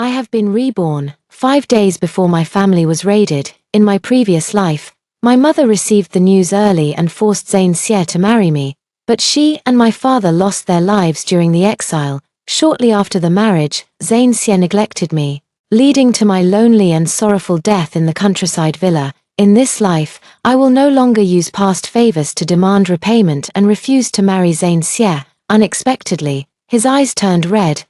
I have been reborn. 5 days before my family was raided, in my previous life, my mother received the news early and forced Zain Xie to marry me, but she and my father lost their lives during the exile. Shortly after the marriage, Zain Xie neglected me, leading to my lonely and sorrowful death in the countryside villa. In this life, I will no longer use past favors to demand repayment and refuse to marry Zain Xie. Unexpectedly, his eyes turned red.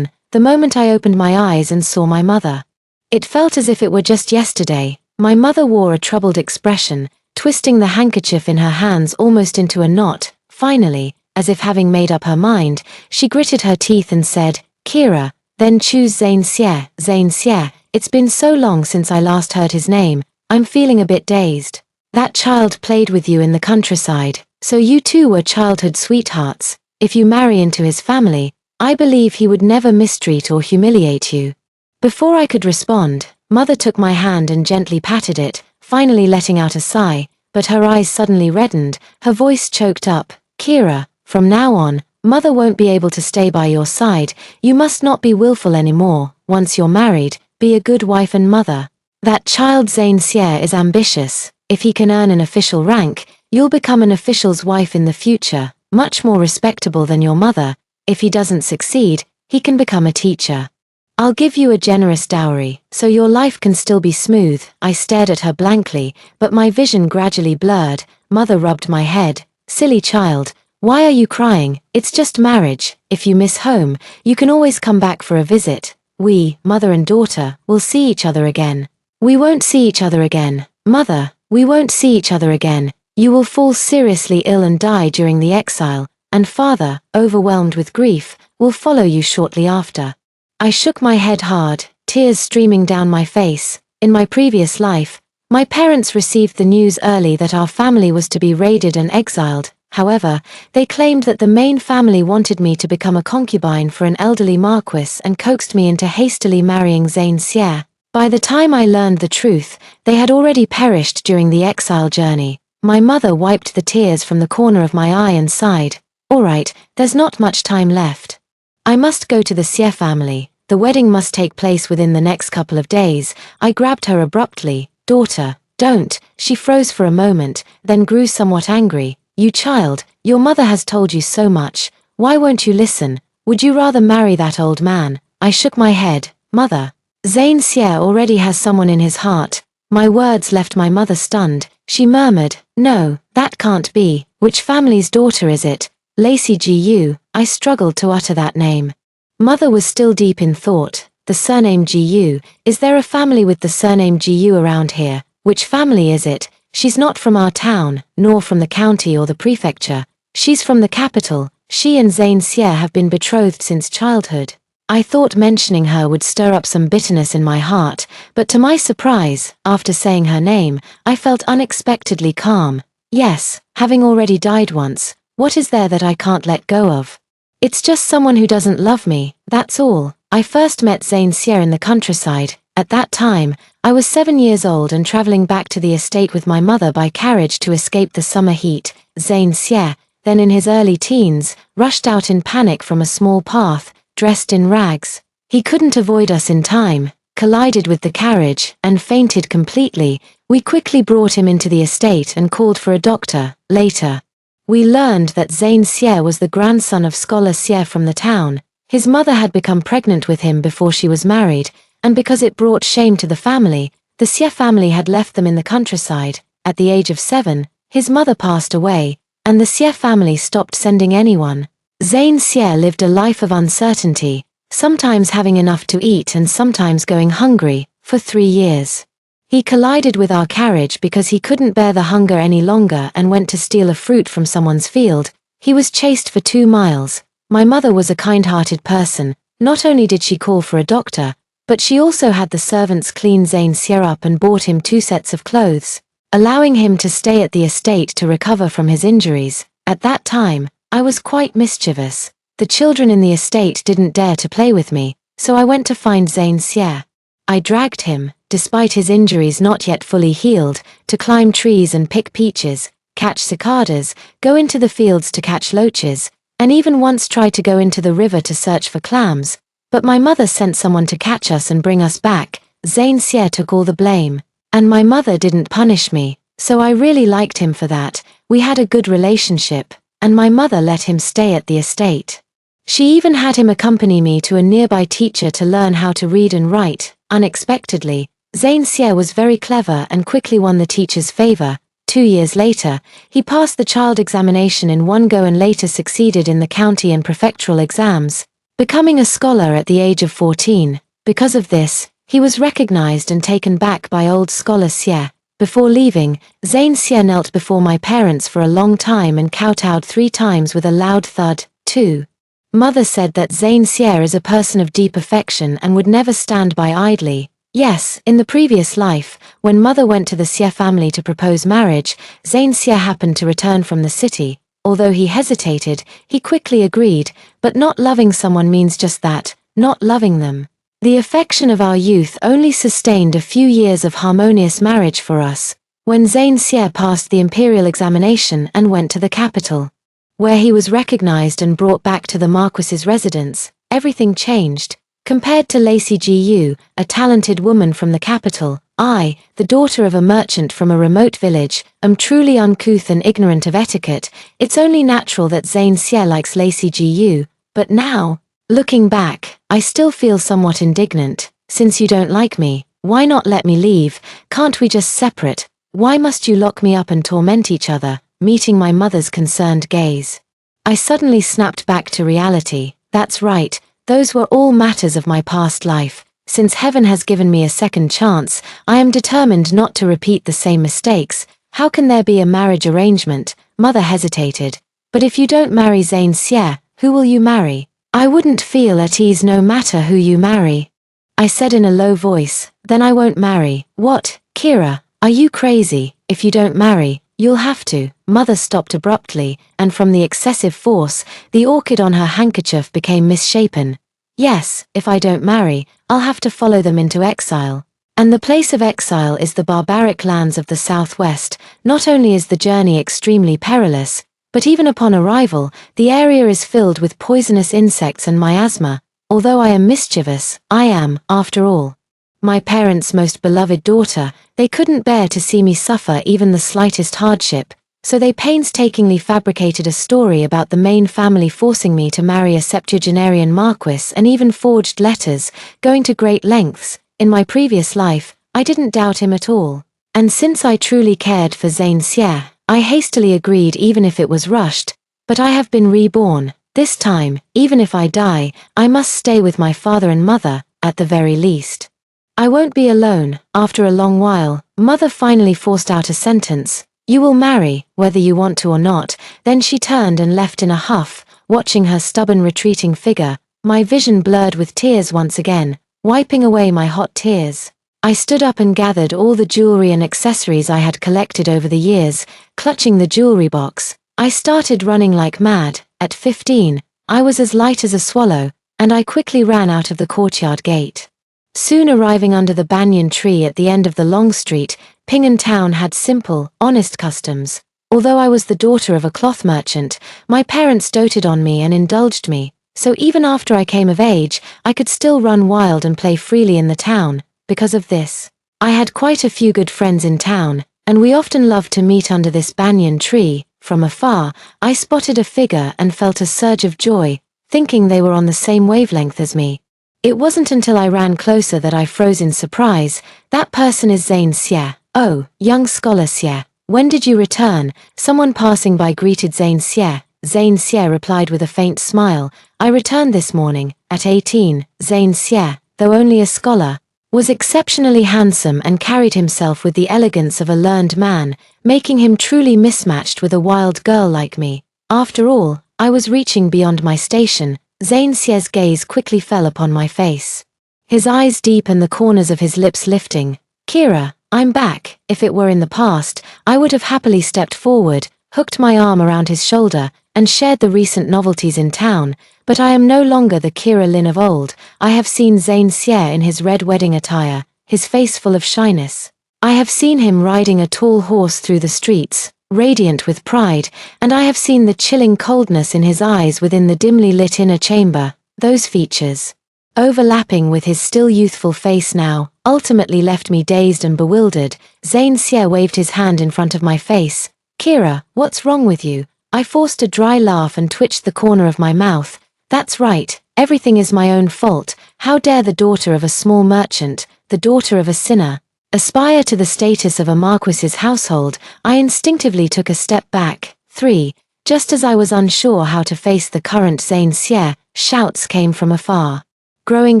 The moment I opened my eyes and saw my mother. It felt as if it were just yesterday. My mother wore a troubled expression, twisting the handkerchief in her hands almost into a knot. Finally, as if having made up her mind, she gritted her teeth and said, "Kira, then choose Zain Xie." Zain Xie, it's been so long since I last heard his name, I'm feeling a bit dazed. That child played with you in the countryside, so you two were childhood sweethearts. If you marry into his family, I believe he would never mistreat or humiliate you. Before I could respond, Mother took my hand and gently patted it, finally letting out a sigh, but her eyes suddenly reddened, her voice choked up. "Kira, from now on, Mother won't be able to stay by your side. You must not be willful anymore. Once you're married, be a good wife and mother. That child Zain Xie is ambitious. If he can earn an official rank, you'll become an official's wife in the future, much more respectable than your mother. If he doesn't succeed, he can become a teacher. I'll give you a generous dowry, so your life can still be smooth." I stared at her blankly, but my vision gradually blurred. Mother rubbed my head. "Silly child, why are you crying? It's just marriage. If you miss home, you can always come back for a visit. We, mother and daughter, will see each other again." "We won't see each other again. Mother, we won't see each other again. You will fall seriously ill and die during the exile, and father, overwhelmed with grief, will follow you shortly after." I shook my head hard, tears streaming down my face. In my previous life, my parents received the news early that our family was to be raided and exiled. However, they claimed that the main family wanted me to become a concubine for an elderly marquis and coaxed me into hastily marrying Zain Xie. By the time I learned the truth, they had already perished during the exile journey. My mother wiped the tears from the corner of my eye and sighed. "All right, there's not much time left. I must go to the Xie family. The wedding must take place within the next couple of days." I grabbed her abruptly. "Daughter, don't." She froze for a moment, then grew somewhat angry. "You child, your mother has told you so much. Why won't you listen? Would you rather marry that old man?" I shook my head. "Mother, Zain Xie already has someone in his heart." My words left my mother stunned. She murmured, "No, that can't be. Which family's daughter is it?" "Lacey Gu." I struggled to utter that name. Mother was still deep in thought. "The surname Gu, is there a family with the surname Gu around here? Which family is it? She's not from our town, nor from the county or the prefecture. She's from the capital. She and Zain Xie have been betrothed since childhood." I thought mentioning her would stir up some bitterness in my heart, but to my surprise, after saying her name, I felt unexpectedly calm. "Yes, having already died once, what is there that I can't let go of? It's just someone who doesn't love me, that's all." I first met Zain Xie in the countryside. At that time, I was 7 years old and traveling back to the estate with my mother by carriage to escape the summer heat. Zain Xie, then in his early teens, rushed out in panic from a small path, dressed in rags. He couldn't avoid us in time, collided with the carriage, and fainted completely. We quickly brought him into the estate and called for a doctor. Later, we learned that Zain Xie was the grandson of Scholar Xie from the town. His mother had become pregnant with him before she was married, and because it brought shame to the family, the Xie family had left them in the countryside. At the age of 7, his mother passed away, and the Xie family stopped sending anyone. Zain Xie lived a life of uncertainty, sometimes having enough to eat and sometimes going hungry, for 3 years. He collided with our carriage because he couldn't bear the hunger any longer and went to steal a fruit from someone's field. He was chased for 2 miles. My mother was a kind-hearted person. Not only did she call for a doctor, but she also had the servants clean Zain Xie up and bought him 2 sets of clothes, allowing him to stay at the estate to recover from his injuries. At that time, I was quite mischievous. The children in the estate didn't dare to play with me, so I went to find Zain Xie. I dragged him, despite his injuries not yet fully healed, to climb trees and pick peaches, catch cicadas, go into the fields to catch loaches, and even once tried to go into the river to search for clams. But my mother sent someone to catch us and bring us back. Zain Xie took all the blame. And my mother didn't punish me, so I really liked him for that. We had a good relationship, and my mother let him stay at the estate. She even had him accompany me to a nearby teacher to learn how to read and write. Unexpectedly, Zain Xie was very clever and quickly won the teacher's favor. 2 years later, he passed the child examination in one go and later succeeded in the county and prefectural exams, becoming a scholar at the age of 14. Because of this, he was recognized and taken back by old scholar Xie. Before leaving, Zain Xie knelt before my parents for a long time and kowtowed 3 times with a loud thud. 2. Mother said that Zain Xie is a person of deep affection and would never stand by idly. Yes, in the previous life, when mother went to the Xie family to propose marriage, Zain Xie happened to return from the city. Although he hesitated, he quickly agreed, but not loving someone means just that, not loving them. The affection of our youth only sustained a few years of harmonious marriage for us, when Zain Xie passed the imperial examination and went to the capital, where he was recognized and brought back to the Marquis's residence. Everything changed. Compared to Lacey Gu, a talented woman from the capital, I, the daughter of a merchant from a remote village, am truly uncouth and ignorant of etiquette. It's only natural that Zain Xie likes Lacey Gu, but now, looking back, I still feel somewhat indignant. Since you don't like me, why not let me leave? Can't we just separate? Why must you lock me up and torment each other? Meeting my mother's concerned gaze, I suddenly snapped back to reality. That's right, those were all matters of my past life. Since heaven has given me a second chance, I am determined not to repeat the same mistakes. How can there be a marriage arrangement? Mother hesitated. But if you don't marry Zain Xie, who will you marry? I wouldn't feel at ease no matter who you marry. I said in a low voice, then I won't marry. What, Kira, are you crazy? If you don't marry, you'll have to. Mother stopped abruptly, and from the excessive force, the orchid on her handkerchief became misshapen. Yes, if I don't marry, I'll have to follow them into exile. And the place of exile is the barbaric lands of the southwest. Not only is the journey extremely perilous, but even upon arrival, the area is filled with poisonous insects and miasma. Although I am mischievous, I am, after all, my parents' most beloved daughter. They couldn't bear to see me suffer even the slightest hardship, so they painstakingly fabricated a story about the main family forcing me to marry a septuagenarian marquis and even forged letters, going to great lengths. In my previous life, I didn't doubt him at all. And since I truly cared for Zain Xie, I hastily agreed even if it was rushed. But I have been reborn. This time, even if I die, I must stay with my father and mother, at the very least. I won't be alone. After a long while, mother finally forced out a sentence. You will marry, whether you want to or not. Then she turned and left in a huff. Watching her stubborn retreating figure, my vision blurred with tears once again, wiping away my hot tears. I stood up and gathered all the jewelry and accessories I had collected over the years, clutching the jewelry box. I started running like mad. At 15, I was as light as a swallow, and I quickly ran out of the courtyard gate. Soon arriving under the banyan tree at the end of the long street, Ping'an town had simple, honest customs. Although I was the daughter of a cloth merchant, my parents doted on me and indulged me, so even after I came of age, I could still run wild and play freely in the town. Because of this, I had quite a few good friends in town, and we often loved to meet under this banyan tree. From afar, I spotted a figure and felt a surge of joy, thinking they were on the same wavelength as me. It wasn't until I ran closer that I froze in surprise. That person is Zain Xie. Oh, young scholar Xie, when did you return? Someone passing by greeted Zain Xie. Zain Xie replied with a faint smile. I returned this morning. At 18, Zain Xie, though only a scholar, was exceptionally handsome and carried himself with the elegance of a learned man, making him truly mismatched with a wild girl like me. After all, I was reaching beyond my station. Zain Xie's gaze quickly fell upon my face, his eyes deep and the corners of his lips lifting. Kira, I'm back. If it were in the past, I would have happily stepped forward, hooked my arm around his shoulder, and shared the recent novelties in town, but I am no longer the Kira Lin of old. I have seen Zain Xie in his red wedding attire, his face full of shyness. I have seen him riding a tall horse through the streets, radiant with pride, and I have seen the chilling coldness in his eyes within the dimly lit inner chamber. Those features, overlapping with his still youthful face now, ultimately left me dazed and bewildered. Zane Xie waved his hand in front of my face. Kira, what's wrong with you? I forced a dry laugh and twitched the corner of my mouth. That's right, everything is my own fault. How dare the daughter of a small merchant, the daughter of a sinner, aspire to the status of a marquis's household? I instinctively took a step back. 3. Just as I was unsure how to face the current Zane Xie, shouts came from afar. Growing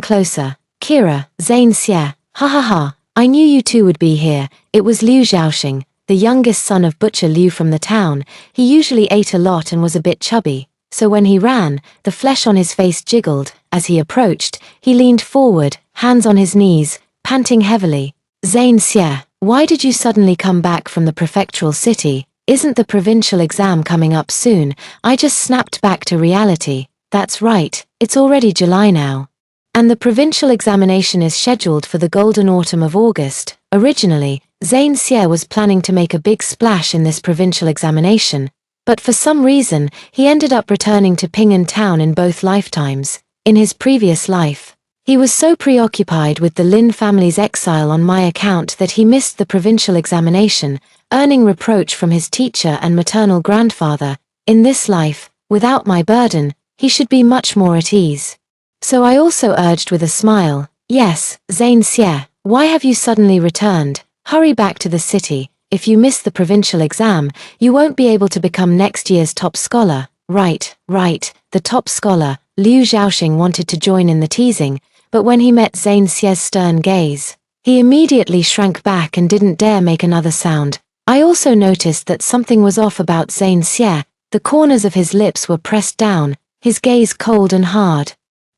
closer. Kira, Zane Xie, ha ha ha, I knew you two would be here. It was Liu Xiaoxing, the youngest son of Butcher Liu from the town. He usually ate a lot and was a bit chubby, so when he ran, the flesh on his face jiggled. As he approached, he leaned forward, hands on his knees, panting heavily. Zane Xie, why did you suddenly come back from the prefectural city? Isn't the provincial exam coming up soon? I just snapped back to reality. That's right, it's already July now. And the provincial examination is scheduled for the golden autumn of August. Originally, Zane Xie was planning to make a big splash in this provincial examination, but for some reason, he ended up returning to Ping'an town in both lifetimes. In his previous life, he was so preoccupied with the Lin family's exile on my account that he missed the provincial examination, earning reproach from his teacher and maternal grandfather. In this life, without my burden, he should be much more at ease. So I also urged with a smile, yes, Zane Xie, why have you suddenly returned? Hurry back to the city. If you miss the provincial exam, you won't be able to become next year's top scholar. Right, the top scholar. Liu Xiaoxing wanted to join in the teasing, but when he met Zane Xie's stern gaze, he immediately shrank back and didn't dare make another sound. I also noticed that something was off about Zane Xie. The corners of his lips were pressed down, his gaze cold and hard.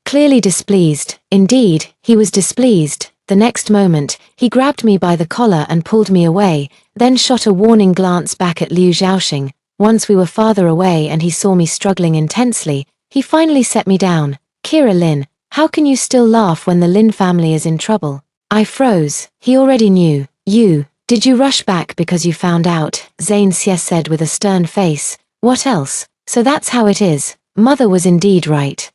Clearly displeased. Indeed, he was displeased. The next moment, he grabbed me by the collar and pulled me away, then shot a warning glance back at Liu Xiaoxing. Once we were farther away and he saw me struggling intensely, he finally set me down. Kira Lin, how can you still laugh when the Lin family is in trouble? I froze. He already knew. Did you rush back because you found out? Zane Xie said with a stern face. What else? So that's how it is. Mother was indeed right.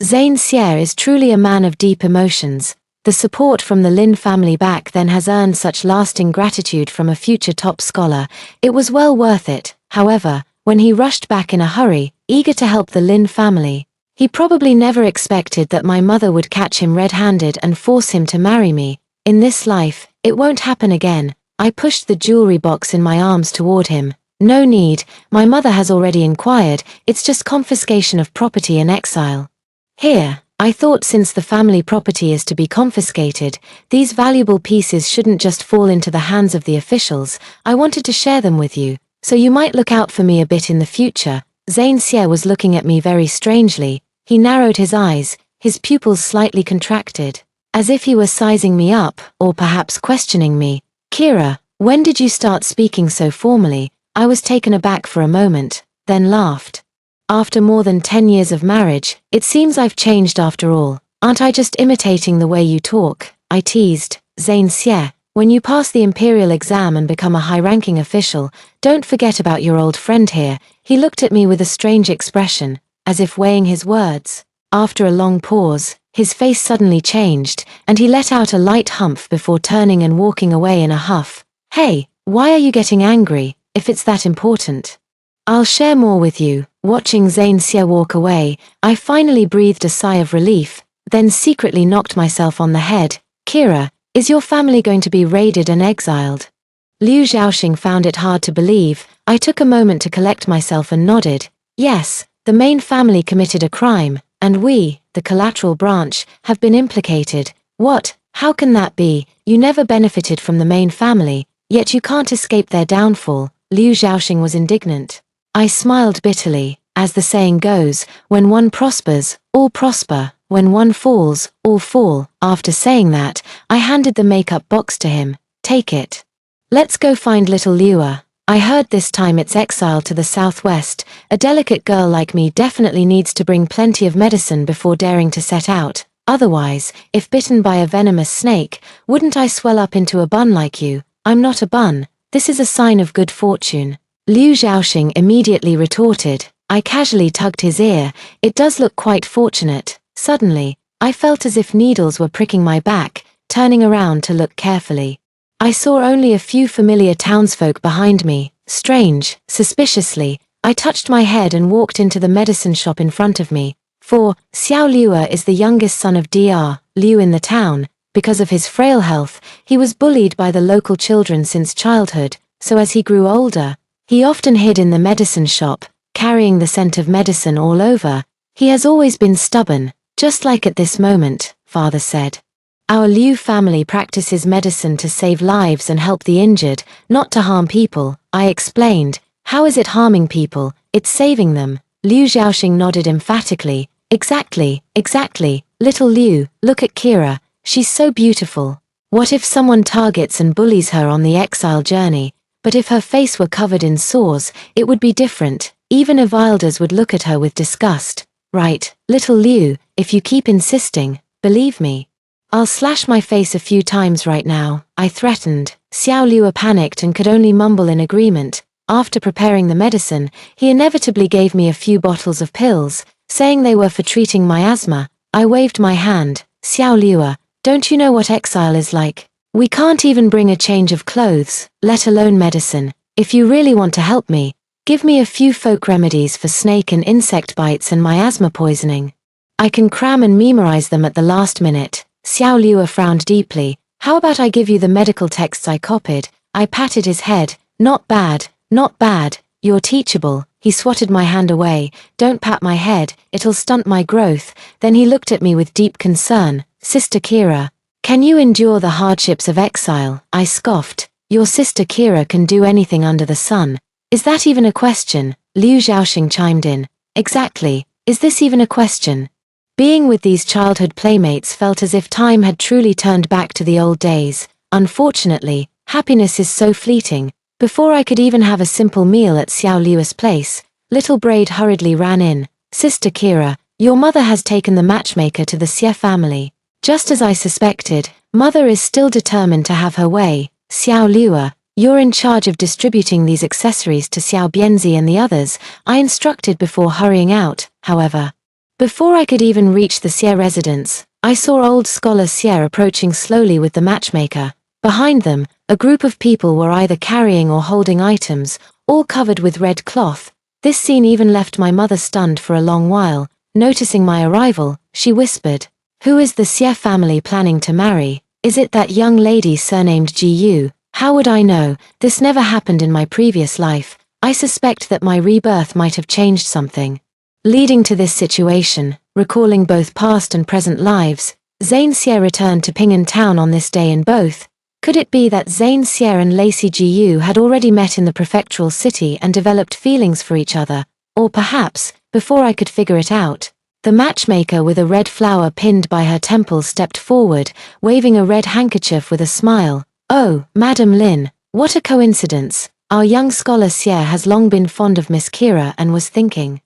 Zane Xie is truly a man of deep emotions. The support from the Lin family back then has earned such lasting gratitude from a future top scholar. It was well worth it. However, when he rushed back in a hurry, eager to help the Lin family, he probably never expected that my mother would catch him red-handed and force him to marry me. In this life, it won't happen again. I pushed the jewelry box in my arms toward him. No need, my mother has already inquired, it's just confiscation of property and exile. Here, I thought since the family property is to be confiscated, these valuable pieces shouldn't just fall into the hands of the officials. I wanted to share them with you, so you might look out for me a bit in the future. Zane Xie was looking at me very strangely. He narrowed his eyes, his pupils slightly contracted, as if he were sizing me up, or perhaps questioning me. Kira, when did you start speaking so formally? I was taken aback for a moment, then laughed. After more than 10 years of marriage, it seems I've changed after all. Aren't I just imitating the way you talk? I teased. Zane Xie, when you pass the imperial exam and become a high-ranking official, don't forget about your old friend here. He looked at me with a strange expression, as if weighing his words. After a long pause, his face suddenly changed, and he let out a light humph before turning and walking away in a huff. Hey, why are you getting angry, if it's that important? I'll share more with you. Watching Zane Xie walk away, I finally breathed a sigh of relief, then secretly knocked myself on the head. Kira, is your family going to be raided and exiled? Liu Xiaoxing found it hard to believe. I took a moment to collect myself and nodded. Yes, the main family committed a crime, and we, the collateral branch, have been implicated. What? How can that be? You never benefited from the main family, yet you can't escape their downfall. Liu Xiaoxing was indignant. I smiled bitterly. As the saying goes, when one prospers, all prosper. When one falls, all fall. After saying that, I handed the makeup box to him. Take it. Let's go find little Liua. I heard this time it's exiled to the southwest. A delicate girl like me definitely needs to bring plenty of medicine before daring to set out. Otherwise, if bitten by a venomous snake, wouldn't I swell up into a bun like you? I'm not a bun. This is a sign of good fortune. Liu Xiaoxing immediately retorted. I casually tugged his ear. It does look quite fortunate. Suddenly, I felt as if needles were pricking my back, turning around to look carefully. I saw only a few familiar townsfolk behind me. Strange, suspiciously, I touched my head and walked into the medicine shop in front of me. For Xiao Liu is the youngest son of Dr. Liu in the town. Because of his frail health, he was bullied by the local children since childhood, so as he grew older, he often hid in the medicine shop, carrying the scent of medicine all over. He has always been stubborn, just like at this moment, father said. Our Liu family practices medicine to save lives and help the injured, not to harm people, I explained. How is it harming people? It's saving them. Liu Xiaoxing nodded emphatically. Exactly, exactly. Little Liu, look at Kira. She's so beautiful. What if someone targets and bullies her on the exile journey? But if her face were covered in sores, it would be different. Even Evilders would look at her with disgust. Right, little Liu, if you keep insisting, believe me. I'll slash my face a few times right now, I threatened. Xiao Liu panicked and could only mumble in agreement. After preparing the medicine, he inevitably gave me a few bottles of pills, saying they were for treating my asthma. I waved my hand. Xiao Liu, don't you know what exile is like? We can't even bring a change of clothes, let alone medicine. If you really want to help me, give me a few folk remedies for snake and insect bites and my asthma poisoning. I can cram and memorize them at the last minute. Xiao Liu frowned deeply. How about I give you the medical texts I copied? I patted his head. Not bad, not bad. You're teachable. He swatted my hand away. Don't pat my head, it'll stunt my growth. Then he looked at me with deep concern. Sister Kira, can you endure the hardships of exile? I scoffed. Your sister Kira can do anything under the sun. Is that even a question? Liu Xiaoxing chimed in. Exactly. Is this even a question? Being with these childhood playmates felt as if time had truly turned back to the old days. Unfortunately, happiness is so fleeting. Before I could even have a simple meal at Xiao Liu's place, little Braid hurriedly ran in. Sister Kira, your mother has taken the matchmaker to the Xie family. Just as I suspected, mother is still determined to have her way. Xiao Liu, you're in charge of distributing these accessories to Xiao Bianzi and the others, I instructed before hurrying out. However, before I could even reach the Xie residence, I saw old scholar Xie approaching slowly with the matchmaker. Behind them, a group of people were either carrying or holding items, all covered with red cloth. This scene even left my mother stunned for a long while. Noticing my arrival, she whispered, "Who is the Xie family planning to marry? Is it that young lady surnamed Gu? How would I know? This never happened in my previous life. I suspect that my rebirth might have changed something." Leading to this situation, recalling both past and present lives, Zane Xie returned to Ping'an town on this day in both. Could it be that Zane Xie and Lacey Gu had already met in the prefectural city and developed feelings for each other? Or perhaps, before I could figure it out, the matchmaker with a red flower pinned by her temple stepped forward, waving a red handkerchief with a smile. "Oh, Madam Lin, what a coincidence. Our young scholar Xie has long been fond of Miss Kira and was thinking."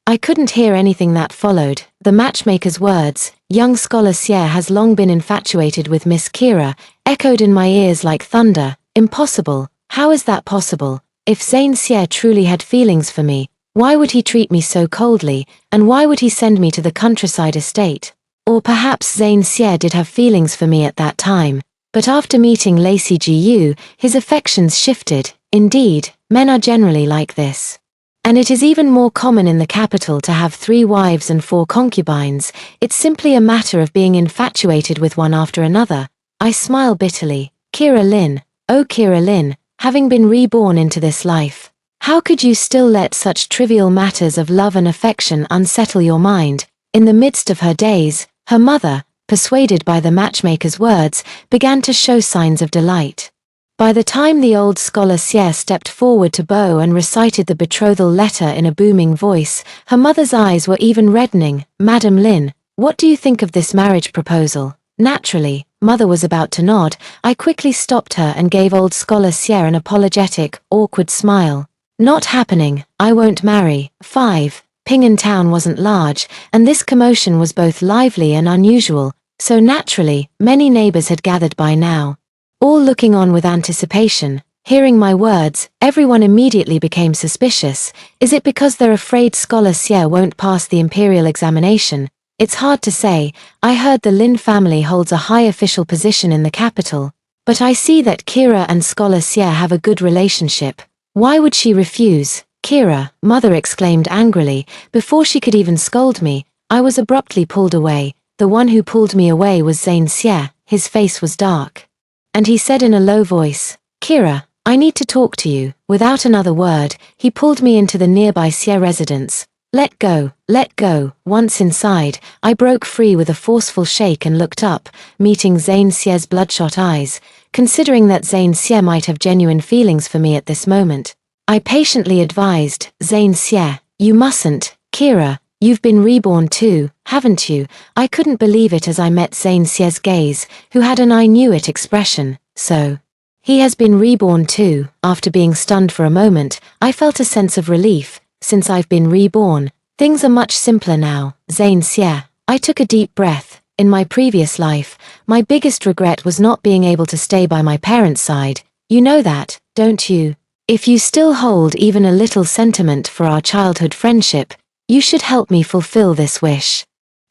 I couldn't hear anything that followed. The matchmaker's words, "Young scholar Xie has long been infatuated with Miss Kira," echoed in my ears like thunder. Impossible. How is that possible? If Zane Xie truly had feelings for me, why would he treat me so coldly, and why would he send me to the countryside estate? Or perhaps Zane Xie did have feelings for me at that time, but after meeting Lacey Gu, his affections shifted. Indeed, men are generally like this. And it is even more common in the capital to have 3 wives and 4 concubines. It's simply a matter of being infatuated with one after another. I smile bitterly. Kira Lin, oh Kira Lin, having been reborn into this life, how could you still let such trivial matters of love and affection unsettle your mind? In the midst of her days, her mother, persuaded by the matchmaker's words, began to show signs of delight. By the time the old scholar Xie stepped forward to bow and recited the betrothal letter in a booming voice, her mother's eyes were even reddening. "Madam Lin, what do you think of this marriage proposal?" Naturally, mother was about to nod. I quickly stopped her and gave old scholar Xie an apologetic, awkward smile. "Not happening, I won't marry." 5. Ping'an town wasn't large, and this commotion was both lively and unusual, so naturally, many neighbors had gathered by now. All looking on with anticipation. Hearing my words, everyone immediately became suspicious. Is it because they're afraid scholar Xie won't pass the imperial examination? It's hard to say. I heard the Lin family holds a high official position in the capital. But I see that Kira and Scholar Xie have a good relationship. Why would she refuse? Kira, mother exclaimed angrily. Before she could even scold me, I was abruptly pulled away. The one who pulled me away was Zane Xie. His face was dark. And he said in a low voice, Kira, I need to talk to you. Without another word, he pulled me into the nearby Xie residence. Let go, let go. Once inside, I broke free with a forceful shake and looked up, meeting Zane Xie's bloodshot eyes. Considering that Zane Xie might have genuine feelings for me at this moment, I patiently advised, Zane Xie, you mustn't. Kira, you've been reborn too, haven't you? I couldn't believe it as I met Zane Xie's gaze, who had an I knew it expression. So, he has been reborn too. After being stunned for a moment, I felt a sense of relief. Since I've been reborn, things are much simpler now. Zane Xie, I took a deep breath. In my previous life, my biggest regret was not being able to stay by my parents' side. You know that, don't you? If you still hold even a little sentiment for our childhood friendship, you should help me fulfill this wish.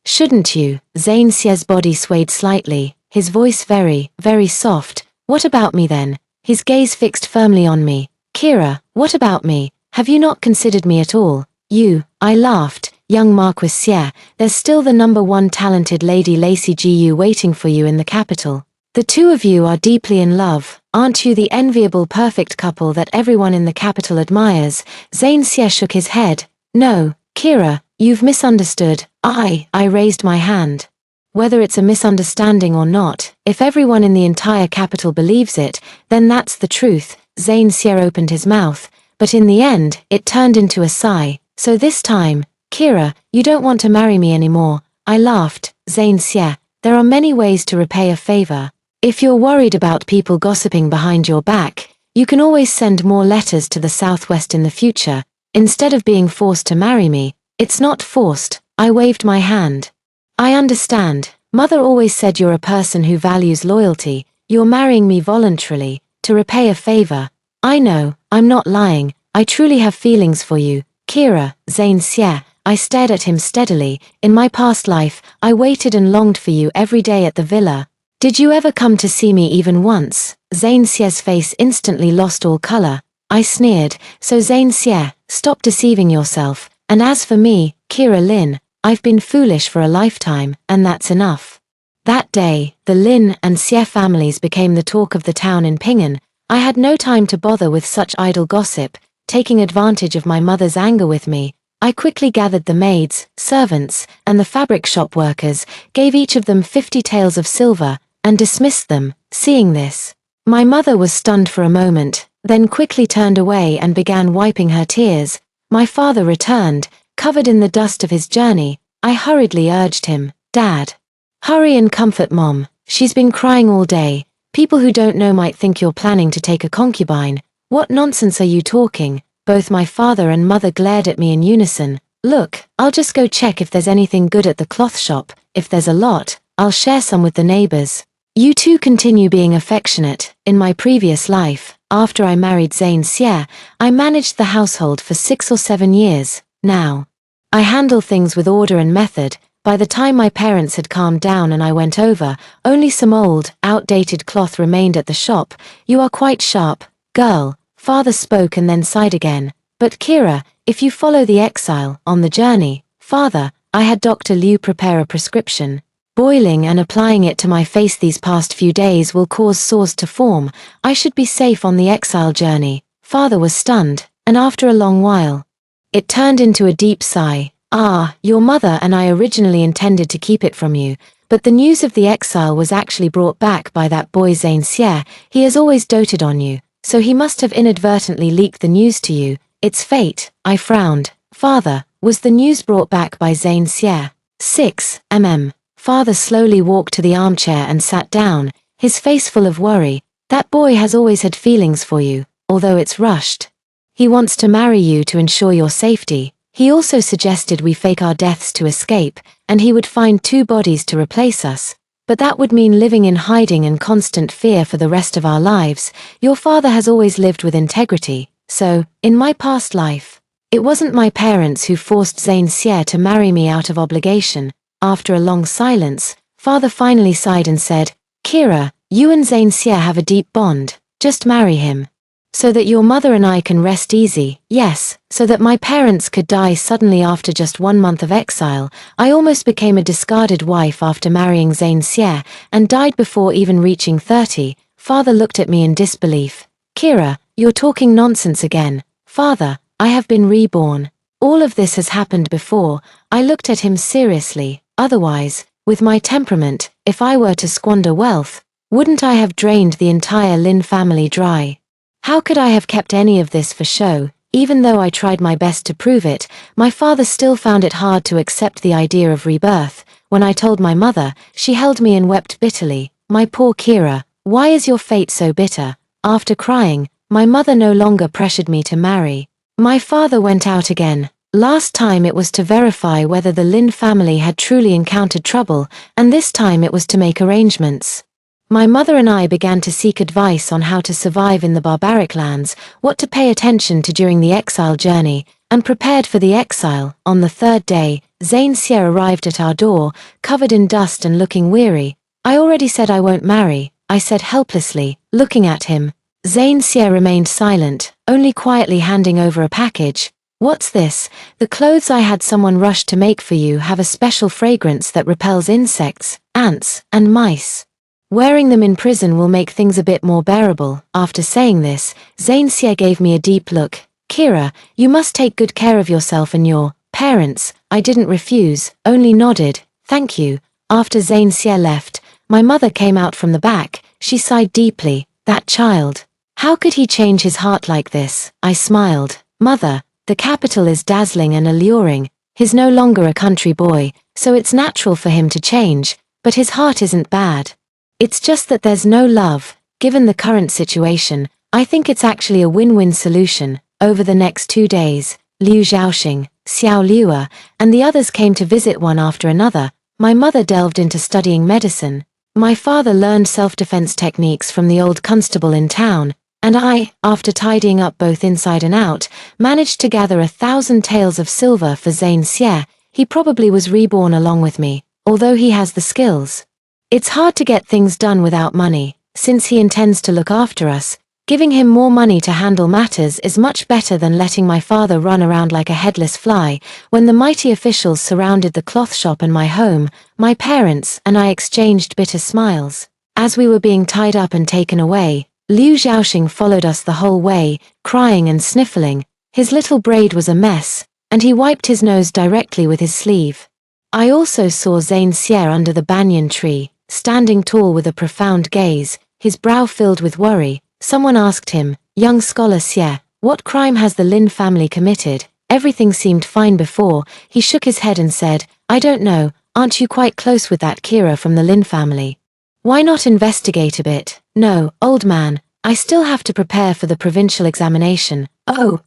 Shouldn't you? Zane Xie's body swayed slightly, his voice very, very soft. What about me then? His gaze fixed firmly on me. Kira, what about me? Have you not considered me at all? You, I laughed. Young Marquis Xie, there's still the #1 talented Lady Lacey Gu waiting for you in the capital. The two of you are deeply in love. Aren't you the enviable perfect couple that everyone in the capital admires? Zane Xie shook his head. No, Kira, you've misunderstood. I raised my hand. Whether it's a misunderstanding or not, if everyone in the entire capital believes it, then that's the truth. Zane Xie opened his mouth, but in the end, it turned into a sigh. So this time, Kira, you don't want to marry me anymore. I laughed. Zane Xie, there are many ways to repay a favor. If you're worried about people gossiping behind your back, you can always send more letters to the Southwest in the future. Instead of being forced to marry me, it's not forced. I waved my hand. I understand. Mother always said you're a person who values loyalty. You're marrying me voluntarily, to repay a favor. I know, I'm not lying. I truly have feelings for you. Kira, Zane Xie, I stared at him steadily. In my past life, I waited and longed for you every day at the villa. Did you ever come to see me even once? Zane Xie's face instantly lost all color. I sneered, so Zane Xie, stop deceiving yourself. And as for me, Kira Lin, I've been foolish for a lifetime, and that's enough. That day, the Lin and Xie families became the talk of the town in Ping'an. I had no time to bother with such idle gossip. Taking advantage of my mother's anger with me, I quickly gathered the maids, servants, and the fabric shop workers, gave each of them 50 taels of silver, and dismissed them. Seeing this, my mother was stunned for a moment, then quickly turned away and began wiping her tears. My father returned, covered in the dust of his journey. I hurriedly urged him, Dad, hurry and comfort Mom. She's been crying all day. People who don't know might think you're planning to take a concubine. What nonsense are you talking? Both my father and mother glared at me in unison. Look, I'll just go check if there's anything good at the cloth shop. If there's a lot, I'll share some with the neighbors. You two continue being affectionate. In my previous life, after I married Zane Xie, I managed the household for 6 or 7 years. Now, I handle things with order and method. By the time my parents had calmed down and I went over, only some old, outdated cloth remained at the shop. You are quite sharp, girl. Father spoke and then sighed again. But Kira, if you follow the exile on the journey, Father, I had Dr. Liu prepare a prescription. Boiling and applying it to my face these past few days will cause sores to form. I should be safe on the exile journey. Father was stunned, and after a long while, it turned into a deep sigh. Your mother and I originally intended to keep it from you, but the news of the exile was actually brought back by that boy Zane Xie. He has always doted on you, so he must have inadvertently leaked the news to you. It's fate. I frowned. Father, was the news brought back by Zane Xie? 6 Father slowly walked to the armchair and sat down, his face full of worry. That boy has always had feelings for you, although it's rushed. He wants to marry you to ensure your safety. He also suggested we fake our deaths to escape, and he would find 2 bodies to replace us. But that would mean living in hiding and constant fear for the rest of our lives. Your father has always lived with integrity, so, in my past life, it wasn't my parents who forced Zane Xie to marry me out of obligation. After a long silence, Father finally sighed and said, "Kira, you and Zane Xie have a deep bond. Just marry him. So that your mother and I can rest easy." Yes, so that my parents could die suddenly after just 1 month of exile. I almost became a discarded wife after marrying Zane Xie, and died before even reaching 30. Father looked at me in disbelief. "Kira, you're talking nonsense again." "Father, I have been reborn. All of this has happened before." I looked at him seriously. "Otherwise, with my temperament, if I were to squander wealth, wouldn't I have drained the entire Lin family dry? How could I have kept any of this for show?" Even though I tried my best to prove it, my father still found it hard to accept the idea of rebirth. When I told my mother, she held me and wept bitterly. "My poor Kira, why is your fate so bitter?" After crying, my mother no longer pressured me to marry. My father went out again. Last time it was to verify whether the Lin family had truly encountered trouble, and this time it was to make arrangements. My mother and I began to seek advice on how to survive in the barbaric lands, what to pay attention to during the exile journey, and prepared for the exile. On the third day, Zane Xie arrived at our door, covered in dust and looking weary. "I already said I won't marry," I said helplessly, looking at him. Zane Xie remained silent, only quietly handing over a package. "What's this?" "The clothes I had someone rush to make for you have a special fragrance that repels insects, ants, and mice. Wearing them in prison will make things a bit more bearable." After saying this, Zane Xie gave me a deep look. "Kira, you must take good care of yourself and your parents." I didn't refuse, only nodded. "Thank you." After Zane Xie left, my mother came out from the back. She sighed deeply. "That child. How could he change his heart like this?" I smiled. "Mother, the capital is dazzling and alluring. He's no longer a country boy, so it's natural for him to change, but his heart isn't bad. It's just that there's no love." Given the current situation, I think it's actually a win-win solution. Over the next 2 days, Liu Xiaoxing, Xiao Liuer, and the others came to visit one after another. My mother delved into studying medicine. My father learned self-defense techniques from the old constable in town, and I, after tidying up both inside and out, managed to gather 1,000 taels of silver for Zane Xie. He probably was reborn along with me, although he has the skills. It's hard to get things done without money. Since he intends to look after us, giving him more money to handle matters is much better than letting my father run around like a headless fly. When the mighty officials surrounded the cloth shop and my home, my parents and I exchanged bitter smiles. As we were being tied up and taken away, Liu Xiaoxing followed us the whole way, crying and sniffling. His little braid was a mess, and he wiped his nose directly with his sleeve. I also saw Zane Xie under the banyan tree, standing tall with a profound gaze, his brow filled with worry. Someone asked him, "Young scholar Xie, what crime has the Lin family committed?" Everything seemed fine before. He shook his head and said, "I don't know. Aren't you quite close with that Kira from the Lin family? Why not investigate a bit?" "No, old man, I still have to prepare for the provincial examination." Oh,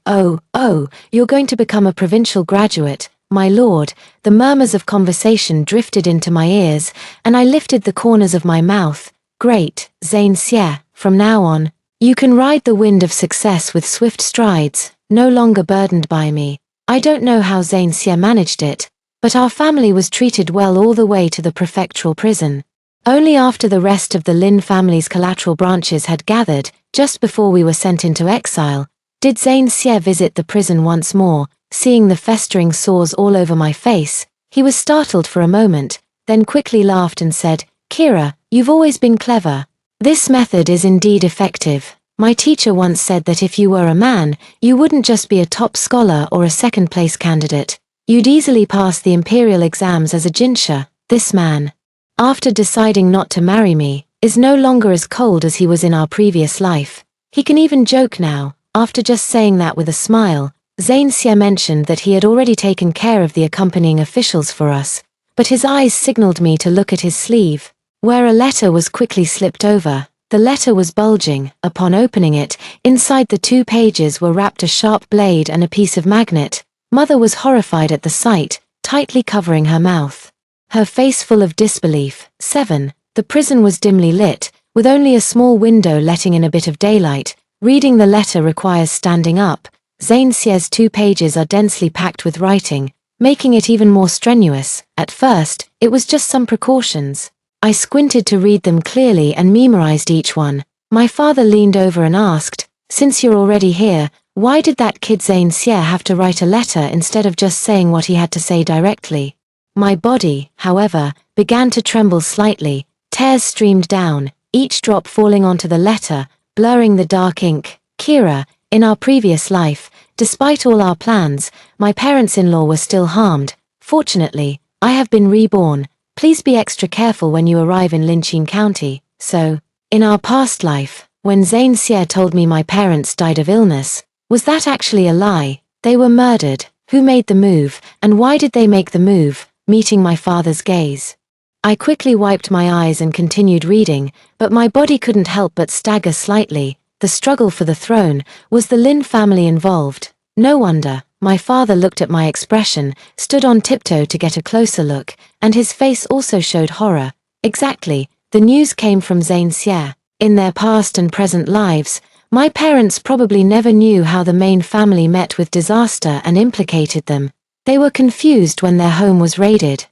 you're going to become a provincial graduate, my lord." The murmurs of conversation drifted into my ears, and I lifted the corners of my mouth. "Great, Zane Xie, from now on, you can ride the wind of success with swift strides, no longer burdened by me." I don't know how Zane Xie managed it, but our family was treated well all the way to the prefectural prison. Only after the rest of the Lin family's collateral branches had gathered, just before we were sent into exile, did Zane Xie visit the prison once more. Seeing the festering sores all over my face, he was startled for a moment, then quickly laughed and said, "Kira, you've always been clever. This method is indeed effective. My teacher once said that if you were a man, you wouldn't just be a top scholar or a second-place candidate. You'd easily pass the imperial exams as a jinsha. This man, after deciding not to marry me, is no longer as cold as he was in our previous life. He can even joke now." After just saying that with a smile, Zane Xie mentioned that he had already taken care of the accompanying officials for us, but his eyes signaled me to look at his sleeve, where a letter was quickly slipped over. The letter was bulging. Upon opening it, inside the 2 pages were wrapped a sharp blade and a piece of magnet. Mother was horrified at the sight, tightly covering her mouth, her face full of disbelief. 7. The prison was dimly lit, with only a small window letting in a bit of daylight. Reading the letter requires standing up. Zane Xie's 2 pages are densely packed with writing, making it even more strenuous. At first, It was just some precautions. I squinted to read them clearly and memorized each one. My father leaned over and asked, "Since you're already here, why did that kid Zane Sier have to write a letter instead of just saying what he had to say directly?" My body, however, began to tremble slightly. Tears streamed down, each drop falling onto the letter, blurring the dark ink. "Kira, in our previous life, despite all our plans, my parents-in-law were still harmed. Fortunately, I have been reborn. Please be extra careful when you arrive in Linchin County." So, in our past life, when Zane Sier told me my parents died of illness, was that actually a lie? They were murdered. Who made the move, and why did they make the move? Meeting my father's gaze. I quickly wiped my eyes and continued reading, but my body couldn't help but stagger slightly. The struggle for the throne. Was the Lin family involved? No wonder. My father looked at my expression, stood on tiptoe to get a closer look, and his face also showed horror. Exactly, the news came from Zane Sier. In their past and present lives, my parents probably never knew how the main family met with disaster and implicated them. They were confused when their home was raided,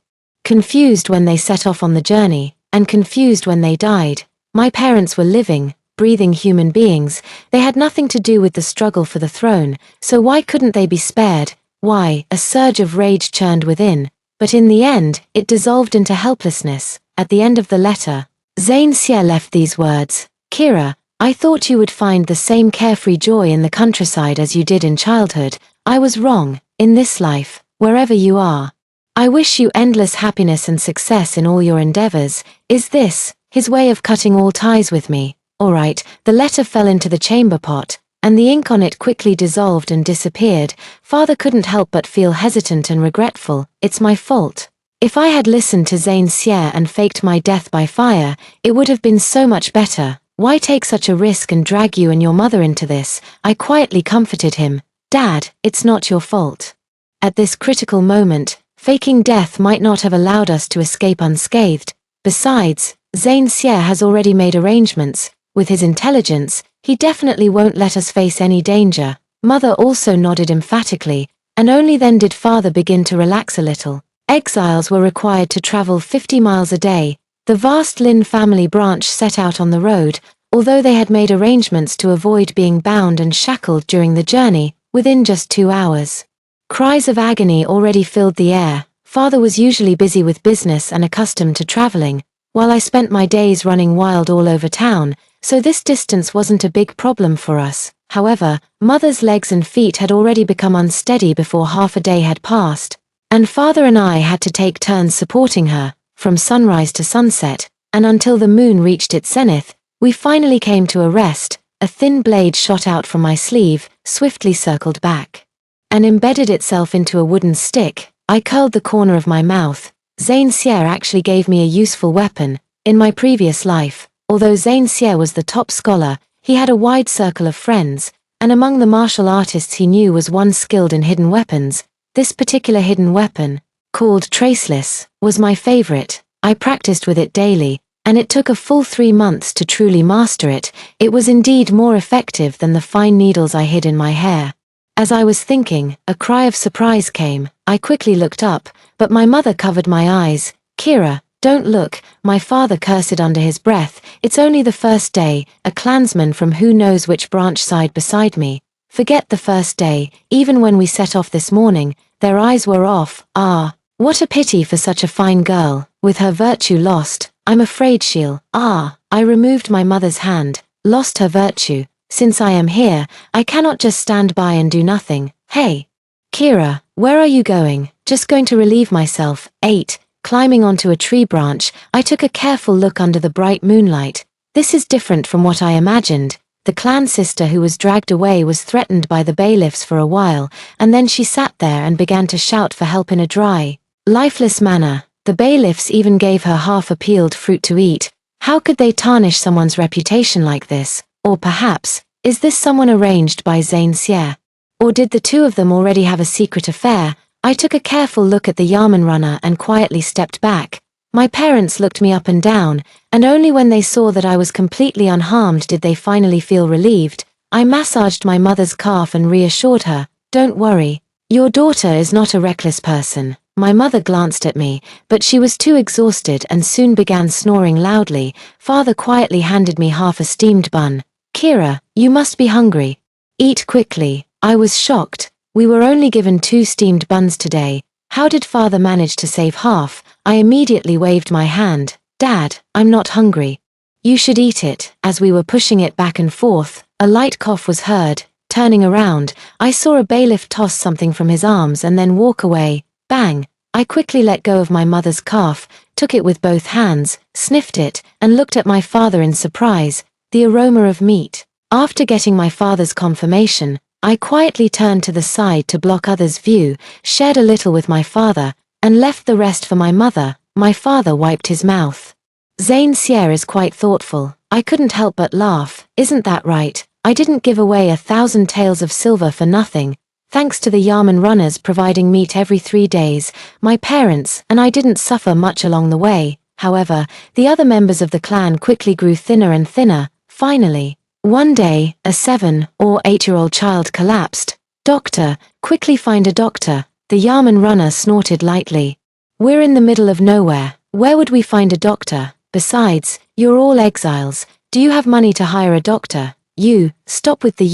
confused when they set off on the journey, and confused when they died. My parents were living, breathing human beings. They had nothing to do with the struggle for the throne, so why couldn't they be spared? Why? A surge of rage churned within, but in the end, it dissolved into helplessness. At the end of the letter, Zane Sier left these words: "Kira, I thought you would find the same carefree joy in the countryside as you did in childhood. I was wrong. In this life, wherever you are, I wish you endless happiness and success in all your endeavors." Is this his way of cutting all ties with me? Alright, the letter fell into the chamber pot, and the ink on it quickly dissolved and disappeared. Father couldn't help but feel hesitant and regretful. It's my fault. If I had listened to Zane Sier and faked my death by fire, it would have been so much better. Why take such a risk and drag you and your mother into this? I quietly comforted him. Dad, it's not your fault. At this critical moment, faking death might not have allowed us to escape unscathed. Besides, Zane Sier has already made arrangements. With his intelligence, he definitely won't let us face any danger. Mother also nodded emphatically, and only then did father begin to relax a little. Exiles were required to travel 50 miles a day. The vast Lin family branch set out on the road, although they had made arrangements to avoid being bound and shackled during the journey, within just 2 hours. Cries of agony already filled the air. Father was usually busy with business and accustomed to traveling, while I spent my days running wild all over town, so this distance wasn't a big problem for us. However, Mother's legs and feet had already become unsteady before half a day had passed, and Father and I had to take turns supporting her, from sunrise to sunset, and until the moon reached its zenith. We finally came to a rest. A thin blade shot out from my sleeve, swiftly circled back, and embedded itself into a wooden stick. I curled the corner of my mouth. Zane Sier actually gave me a useful weapon. In my previous life, although Zane Sier was the top scholar, he had a wide circle of friends, and among the martial artists he knew was one skilled in hidden weapons. This particular hidden weapon, called Traceless, was my favorite. I practiced with it daily, and it took a full 3 months to truly master it. It was indeed more effective than the fine needles I hid in my hair. As I was thinking, a cry of surprise came. I quickly looked up, but my mother covered my eyes. "Kira, don't look," my father cursed under his breath. "It's only the first day." A clansman from who knows which branch sighed beside me. "Forget the first day, even when we set off this morning, their eyes were off." "Ah, what a pity for such a fine girl, with her virtue lost. I'm afraid she'll—" "Ah," I removed my mother's hand. "Lost her virtue. Since I am here, I cannot just stand by and do nothing." "Hey, Kira, where are you going?" "Just going to relieve myself." 8. Climbing onto a tree branch, I took a careful look under the bright moonlight. This is different from what I imagined. The clan sister who was dragged away was threatened by the bailiffs for a while, and then she sat there and began to shout for help in a dry, lifeless manner. The bailiffs even gave her half a peeled fruit to eat. How could they tarnish someone's reputation like this? Or perhaps, is this someone arranged by Zane Sier? Or did the two of them already have a secret affair? I took a careful look at the Yamen runner and quietly stepped back. My parents looked me up and down, and only when they saw that I was completely unharmed did they finally feel relieved. I massaged my mother's calf and reassured her, "Don't worry. Your daughter is not a reckless person. My mother glanced at me, but she was too exhausted and soon began snoring loudly. Father quietly handed me half a steamed bun. Kira, you must be hungry. Eat quickly. I was shocked. We were only given 2 steamed buns today. How did father manage to save half? I immediately waved my hand. Dad, I'm not hungry. You should eat it. As we were pushing it back and forth, a light cough was heard. Turning around, I saw a bailiff toss something from his arms and then walk away. Bang! I quickly let go of my mother's calf, took it with both hands, sniffed it, and looked at my father in surprise. The aroma of meat. After getting my father's confirmation, I quietly turned to the side to block others' view, shared a little with my father, and left the rest for my mother. My father wiped his mouth. Zane Sierre is quite thoughtful. I couldn't help but laugh. Isn't that right? I didn't give away 1,000 taels of silver for nothing. Thanks to the Yamen runners providing meat every 3 days, my parents and I didn't suffer much along the way. However, the other members of the clan quickly grew thinner and thinner. Finally, one day, a 7 or 8-year-old child collapsed. Doctor, quickly find a doctor. The Yamen runner snorted lightly. We're in the middle of nowhere. Where would we find a doctor? Besides, you're all exiles. Do you have money to hire a doctor? You, stop with the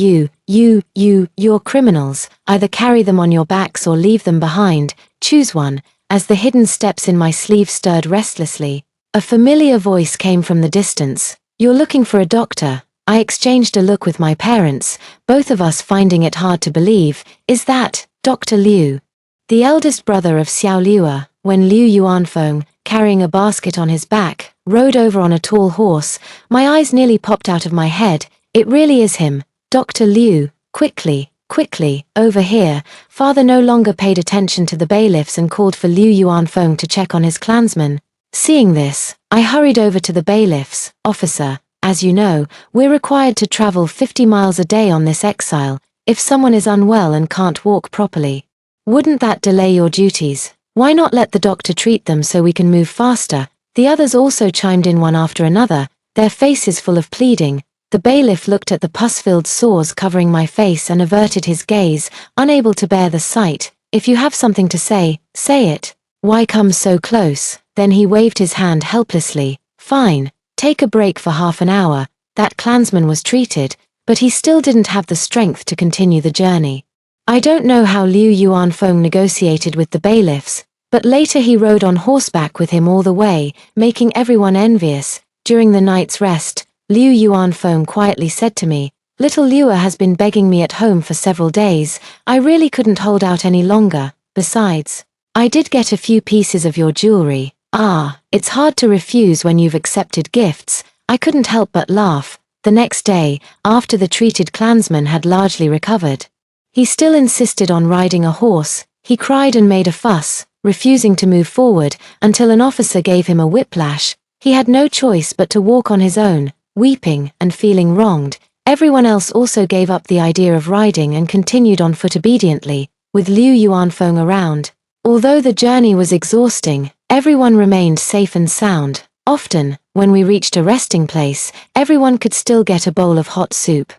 you're criminals. Either carry them on your backs or leave them behind. Choose one. As the hidden steps in my sleeve stirred restlessly, a familiar voice came from the distance. You're looking for a doctor. I exchanged a look with my parents, both of us finding it hard to believe. Is that Dr. Liu? The eldest brother of Xiao Liuer. When Liu Yuanfeng, carrying a basket on his back, rode over on a tall horse, my eyes nearly popped out of my head. It really is him. Dr. Liu, quickly, over here. Father no longer paid attention to the bailiffs and called for Liu Yuanfeng to check on his clansmen. Seeing this, I hurried over to the bailiffs. Officer, as you know, we're required to travel 50 miles a day on this exile. If someone is unwell and can't walk properly, wouldn't that delay your duties? Why not let the doctor treat them so we can move faster? The others also chimed in one after another, their faces full of pleading. The bailiff looked at the pus-filled sores covering my face and averted his gaze, unable to bear the sight. If you have something to say, say it. Why come so close? Then he waved his hand helplessly. Fine, take a break for half an hour. That clansman was treated, but he still didn't have the strength to continue the journey. I don't know how Liu Yuanfeng negotiated with the bailiffs, but later he rode on horseback with him all the way, making everyone envious. During the night's rest, Liu Yuanfeng quietly said to me, Little Liuer has been begging me at home for several days. I really couldn't hold out any longer. Besides, I did get a few pieces of your jewelry. It's hard to refuse when you've accepted gifts. I couldn't help but laugh. The next day, after the treated clansman had largely recovered, he still insisted on riding a horse. He cried and made a fuss, refusing to move forward until an officer gave him a whiplash. He had no choice but to walk on his own, weeping and feeling wronged. Everyone else also gave up the idea of riding and continued on foot obediently, with Liu Yuanfeng around. Although the journey was exhausting, everyone remained safe and sound. Often, when we reached a resting place, everyone could still get a bowl of hot soup.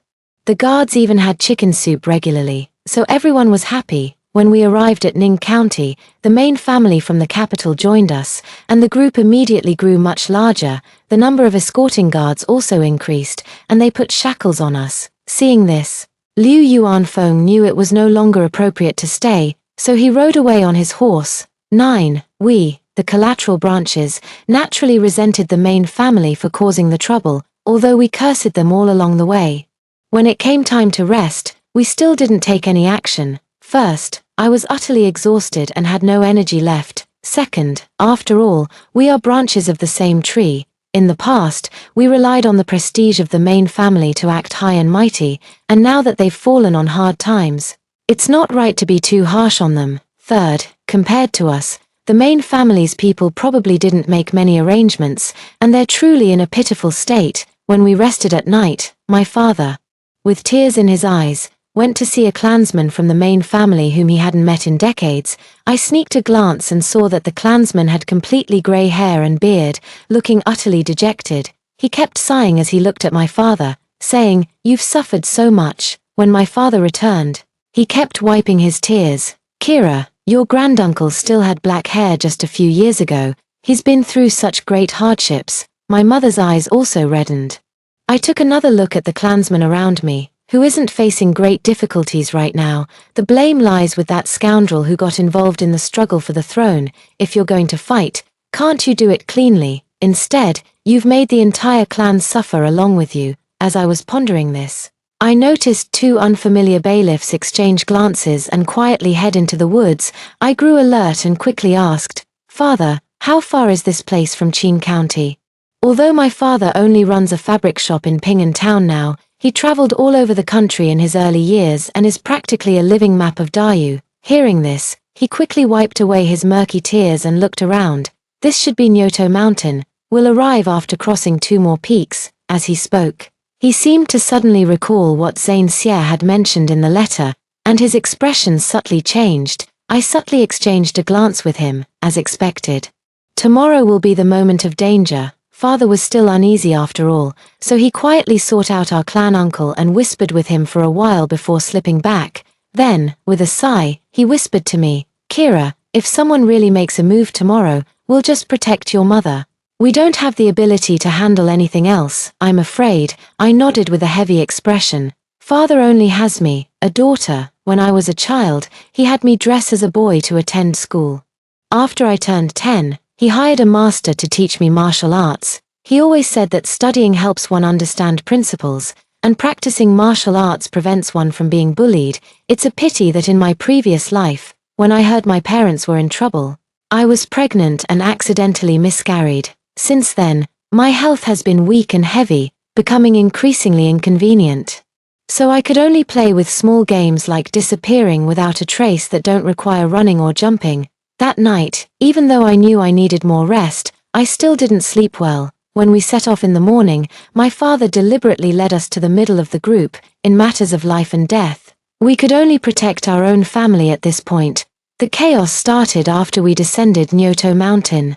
The guards even had chicken soup regularly, so everyone was happy. When we arrived at Ning County, the main family from the capital joined us, and the group immediately grew much larger. The number of escorting guards also increased, and they put shackles on us. Seeing this, Liu Yuanfeng knew it was no longer appropriate to stay, so he rode away on his horse. 9. We, the collateral branches, naturally resented the main family for causing the trouble, although we cursed them all along the way. When it came time to rest, we still didn't take any action. First, I was utterly exhausted and had no energy left. Second, after all, we are branches of the same tree. In the past, we relied on the prestige of the main family to act high and mighty, and now that they've fallen on hard times, it's not right to be too harsh on them. Third, compared to us, the main family's people probably didn't make many arrangements, and they're truly in a pitiful state. When we rested at night, my father, with tears in his eyes, went to see a clansman from the main family whom he hadn't met in decades. I sneaked a glance and saw that the clansman had completely grey hair and beard, looking utterly dejected. He kept sighing as he looked at my father, saying, "You've suffered so much." When my father returned, he kept wiping his tears. "Kira, Your granduncle still had black hair just a few years ago. He's been through such great hardships. My mother's eyes also reddened. I took another look at the clansmen around me, who isn't facing great difficulties right now. The blame lies with that scoundrel who got involved in the struggle for the throne. If you're going to fight, can't you do it cleanly? Instead, you've made the entire clan suffer along with you. As I was pondering this, I noticed two unfamiliar bailiffs exchange glances and quietly head into the woods. I grew alert and quickly asked, "Father, how far is this place from Qin County?" Although my father only runs a fabric shop in Ping'an Town now, he traveled all over the country in his early years and is practically a living map of Dayu. Hearing this, he quickly wiped away his murky tears and looked around. "This should be Nyoto Mountain. We'll arrive after crossing 2 more peaks." As he spoke, he seemed to suddenly recall what Zane Xie had mentioned in the letter, and his expression subtly changed. I subtly exchanged a glance with him, as expected. Tomorrow will be the moment of danger. Father was still uneasy after all, so he quietly sought out our clan uncle and whispered with him for a while before slipping back. Then, with a sigh, he whispered to me, "Kira, if someone really makes a move tomorrow, we'll just protect your mother. We don't have the ability to handle anything else, I'm afraid." I nodded with a heavy expression. Father only has me, a daughter. When I was a child, he had me dress as a boy to attend school. After I turned 10, he hired a master to teach me martial arts. He always said that studying helps one understand principles, and practicing martial arts prevents one from being bullied. It's a pity that in my previous life, when I heard my parents were in trouble, I was pregnant and accidentally miscarried. Since then, my health has been weak and heavy, becoming increasingly inconvenient. So I could only play with small games like disappearing without a trace that don't require running or jumping. That night, even though I knew I needed more rest, I still didn't sleep well. When we set off in the morning, my father deliberately led us to the middle of the group. In matters of life and death, we could only protect our own family at this point. The chaos started after we descended Nyoto Mountain.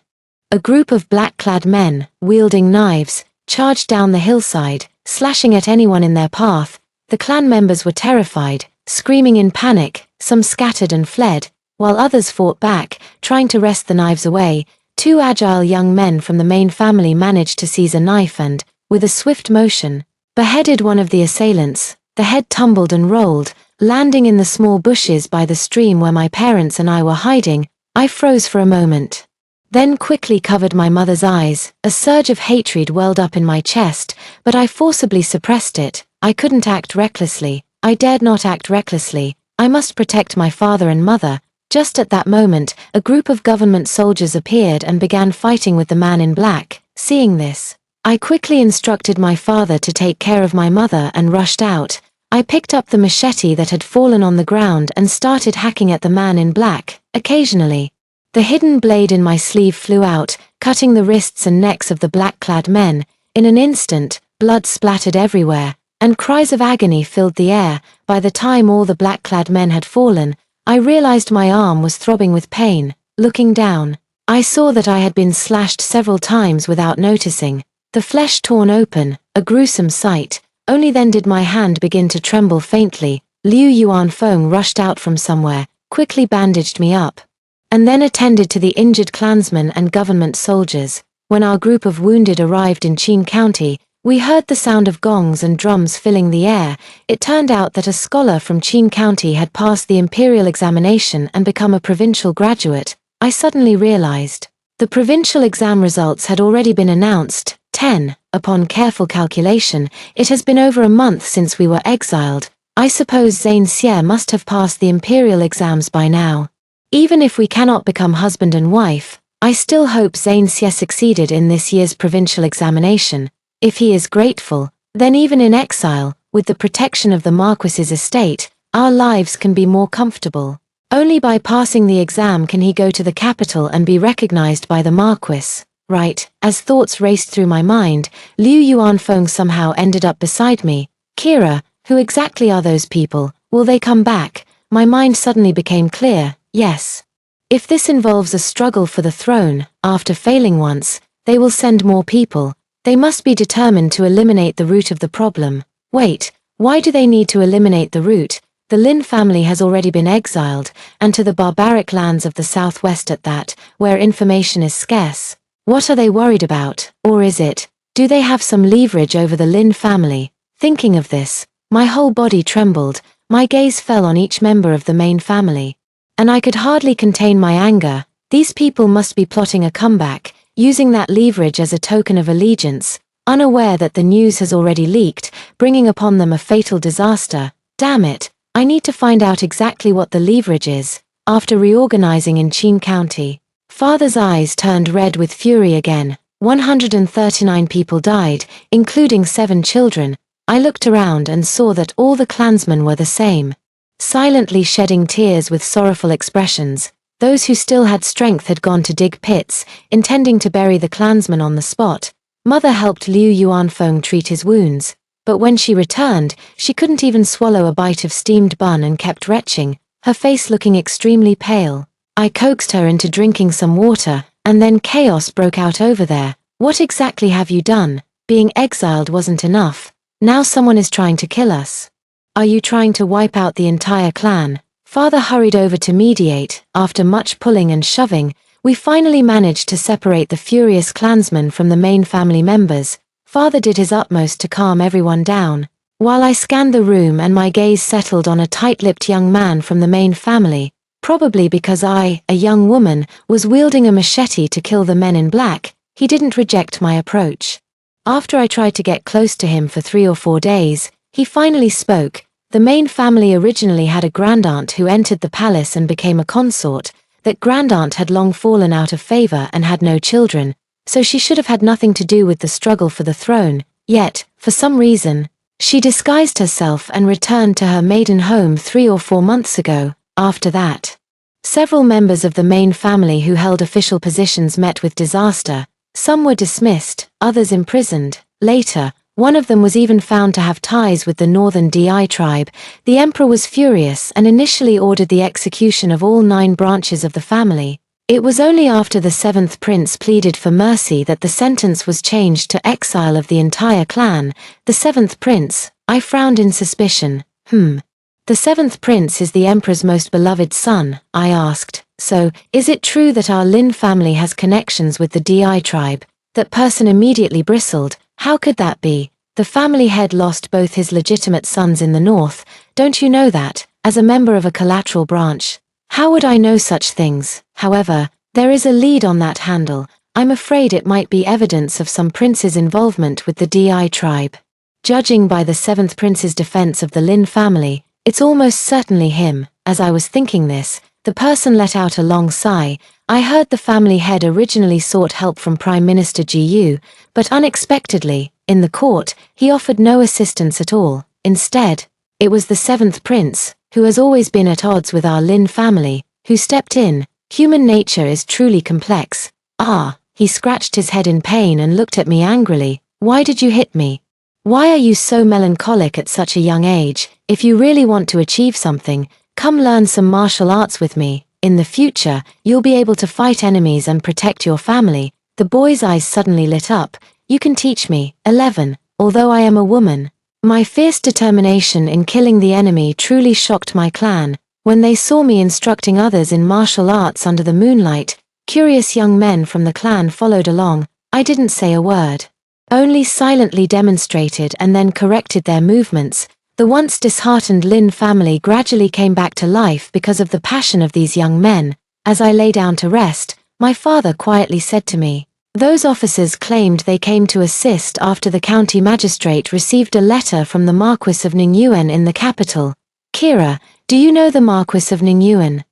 A group of black-clad men, wielding knives, charged down the hillside, slashing at anyone in their path. The clan members were terrified, screaming in panic. Some scattered and fled, while others fought back, trying to wrest the knives away. 2 agile young men from the main family managed to seize a knife and, with a swift motion, beheaded one of the assailants. The head tumbled and rolled, landing in the small bushes by the stream where my parents and I were hiding. I froze for a moment, then quickly covered my mother's eyes. A surge of hatred welled up in my chest, but I forcibly suppressed it. I couldn't act recklessly. I dared not act recklessly. I must protect my father and mother. Just at that moment, a group of government soldiers appeared and began fighting with the man in black. Seeing this, I quickly instructed my father to take care of my mother and rushed out. I picked up the machete that had fallen on the ground and started hacking at the man in black. Occasionally, the hidden blade in my sleeve flew out, cutting the wrists and necks of the black-clad men. In an instant, blood splattered everywhere, and cries of agony filled the air. By the time all the black-clad men had fallen, I realized my arm was throbbing with pain. Looking down, I saw that I had been slashed several times without noticing, the flesh torn open, a gruesome sight. Only then did my hand begin to tremble faintly. Liu Yuanfeng rushed out from somewhere, quickly bandaged me up, and then attended to the injured clansmen and government soldiers. When our group of wounded arrived in Qin County, we heard the sound of gongs and drums filling the air. It turned out that a scholar from Qin County had passed the imperial examination and become a provincial graduate. I suddenly realized the provincial exam results had already been announced. 10. Upon careful calculation, it has been over a month since we were exiled. I suppose Zane Xie must have passed the imperial exams by now. Even if we cannot become husband and wife, I still hope Zane Xie succeeded in this year's provincial examination. If he is grateful, then even in exile, with the protection of the Marquis's estate, our lives can be more comfortable. Only by passing the exam can he go to the capital and be recognized by the Marquis. Right, as thoughts raced through my mind, Liu Yuanfeng somehow ended up beside me. Kira, who exactly are those people? Will they come back? My mind suddenly became clear. Yes. If this involves a struggle for the throne, after failing once, they will send more people. They must be determined to eliminate the root of the problem. Wait, why do they need to eliminate the root? The Lin family has already been exiled, and to the barbaric lands of the southwest at that, where information is scarce. What are they worried about, or is it, do they have some leverage over the Lin family? Thinking of this, my whole body trembled, my gaze fell on each member of the main family. And I could hardly contain my anger. These people must be plotting a comeback, using that leverage as a token of allegiance, unaware that the news has already leaked, bringing upon them a fatal disaster. Damn it, I need to find out exactly what the leverage is. After reorganizing in Qin County, Father's eyes turned red with fury again. 139 people died, including 7 children. I looked around and saw that all the clansmen were the same. Silently shedding tears with sorrowful expressions, those who still had strength had gone to dig pits, intending to bury the clansmen on the spot. Mother helped Liu Yuanfeng treat his wounds, but when she returned, she couldn't even swallow a bite of steamed bun and kept retching, her face looking extremely pale. I coaxed her into drinking some water, and then chaos broke out over there. What exactly have you done? Being exiled wasn't enough. Now someone is trying to kill us. Are you trying to wipe out the entire clan? Father hurried over to mediate. After much pulling and shoving, we finally managed to separate the furious clansmen from the main family members. Father did his utmost to calm everyone down, while I scanned the room and my gaze settled on a tight-lipped young man from the main family. Probably because I, a young woman, was wielding a machete to kill the men in black, he didn't reject my approach. After I tried to get close to him for 3 or 4 days, he finally spoke. The main family originally had a grandaunt who entered the palace and became a consort. That grandaunt had long fallen out of favor and had no children, so she should have had nothing to do with the struggle for the throne. Yet, for some reason, she disguised herself and returned to her maiden home 3 or 4 months ago. After that, several members of the main family who held official positions met with disaster. Some were dismissed, others imprisoned. Later, one of them was even found to have ties with the northern Di tribe. The emperor was furious and initially ordered the execution of all 9 branches of the family. It was only after the 7th prince pleaded for mercy that the sentence was changed to exile of the entire clan. The 7th prince, I frowned in suspicion. The 7th prince is the emperor's most beloved son, I asked. So, is it true that our Lin family has connections with the Di tribe? That person immediately bristled. How could that be? The family head lost both his legitimate sons in the north. Don't you know that, as a member of a collateral branch? How would I know such things? However, there is a lead on that handle. I'm afraid it might be evidence of some prince's involvement with the Di tribe. Judging by the 7th prince's defense of the Lin family, it's almost certainly him. As I was thinking this, the person let out a long sigh. I heard the family head originally sought help from Prime Minister Gu, but unexpectedly, in the court, he offered no assistance at all. Instead, it was the 7th prince, who has always been at odds with our Lin family, who stepped in. Human nature is truly complex. He scratched his head in pain and looked at me angrily. Why did you hit me? Why are you so melancholic at such a young age? If you really want to achieve something, come learn some martial arts with me. In the future, you'll be able to fight enemies and protect your family. The boy's eyes suddenly lit up. You can teach me. 11. Although I am a woman, my fierce determination in killing the enemy truly shocked my clan. When they saw me instructing others in martial arts under the moonlight, curious young men from the clan followed along. I didn't say a word, only silently demonstrated and then corrected their movements. The once disheartened Lin family gradually came back to life because of the passion of these young men. As I lay down to rest, my father quietly said to me, "Those officers claimed they came to assist after the county magistrate received a letter from the Marquis of Ningyuan in the capital." Kira, do you know the Marquis of Ningyuan?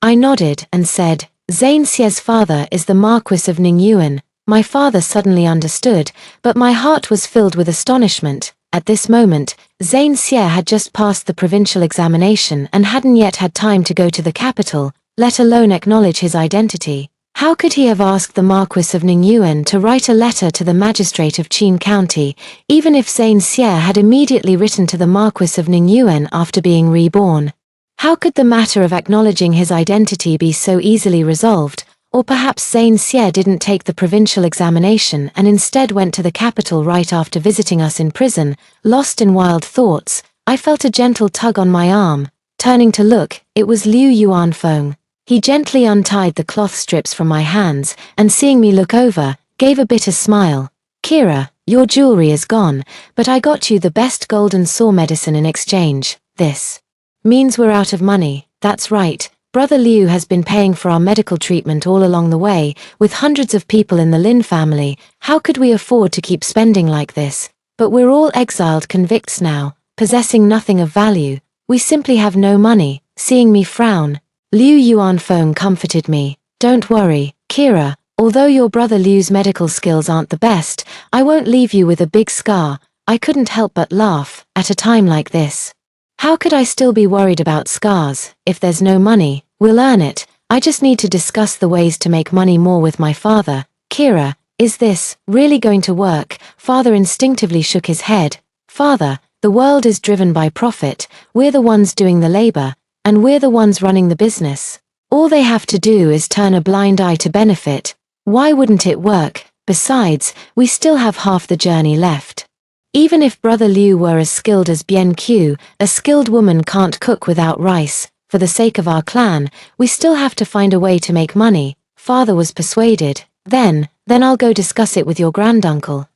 I nodded and said, "Zane Xie's father is the Marquis of Ningyuan." My father suddenly understood, but my heart was filled with astonishment. At this moment, Zane Xie had just passed the provincial examination and hadn't yet had time to go to the capital, let alone acknowledge his identity. How could he have asked the Marquis of Ningyuan to write a letter to the magistrate of Qin County, even if Zane Xie had immediately written to the Marquis of Ningyuan after being reborn? How could the matter of acknowledging his identity be so easily resolved? Or perhaps Zane Xie didn't take the provincial examination and instead went to the capital right after visiting us in prison. Lost in wild thoughts, I felt a gentle tug on my arm. Turning to look, it was Liu Yuanfeng. He gently untied the cloth strips from my hands, and seeing me look over, gave a bitter smile. "Kira, your jewelry is gone, but I got you the best golden saw medicine in exchange. This means we're out of money." "That's right. Brother Liu has been paying for our medical treatment all along the way, with hundreds of people in the Lin family. How could we afford to keep spending like this? But we're all exiled convicts now, possessing nothing of value. We simply have no money." Seeing me frown, Liu Yuanfeng comforted me. "Don't worry, Kira, although your brother Liu's medical skills aren't the best, I won't leave you with a big scar." I couldn't help but laugh. At a time like this, how could I still be worried about scars? If there's no money, we'll earn it. I just need to discuss the ways to make money more with my father. "Kira, is this really going to work?" Father instinctively shook his head. "Father, the world is driven by profit. We're the ones doing the labor, and we're the ones running the business. All they have to do is turn a blind eye to benefit. Why wouldn't it work? Besides, we still have half the journey left. Even if Brother Liu were as skilled as Bien Q, a skilled woman can't cook without rice. For the sake of our clan, we still have to find a way to make money." Father was persuaded. Then I'll go discuss it with your granduncle.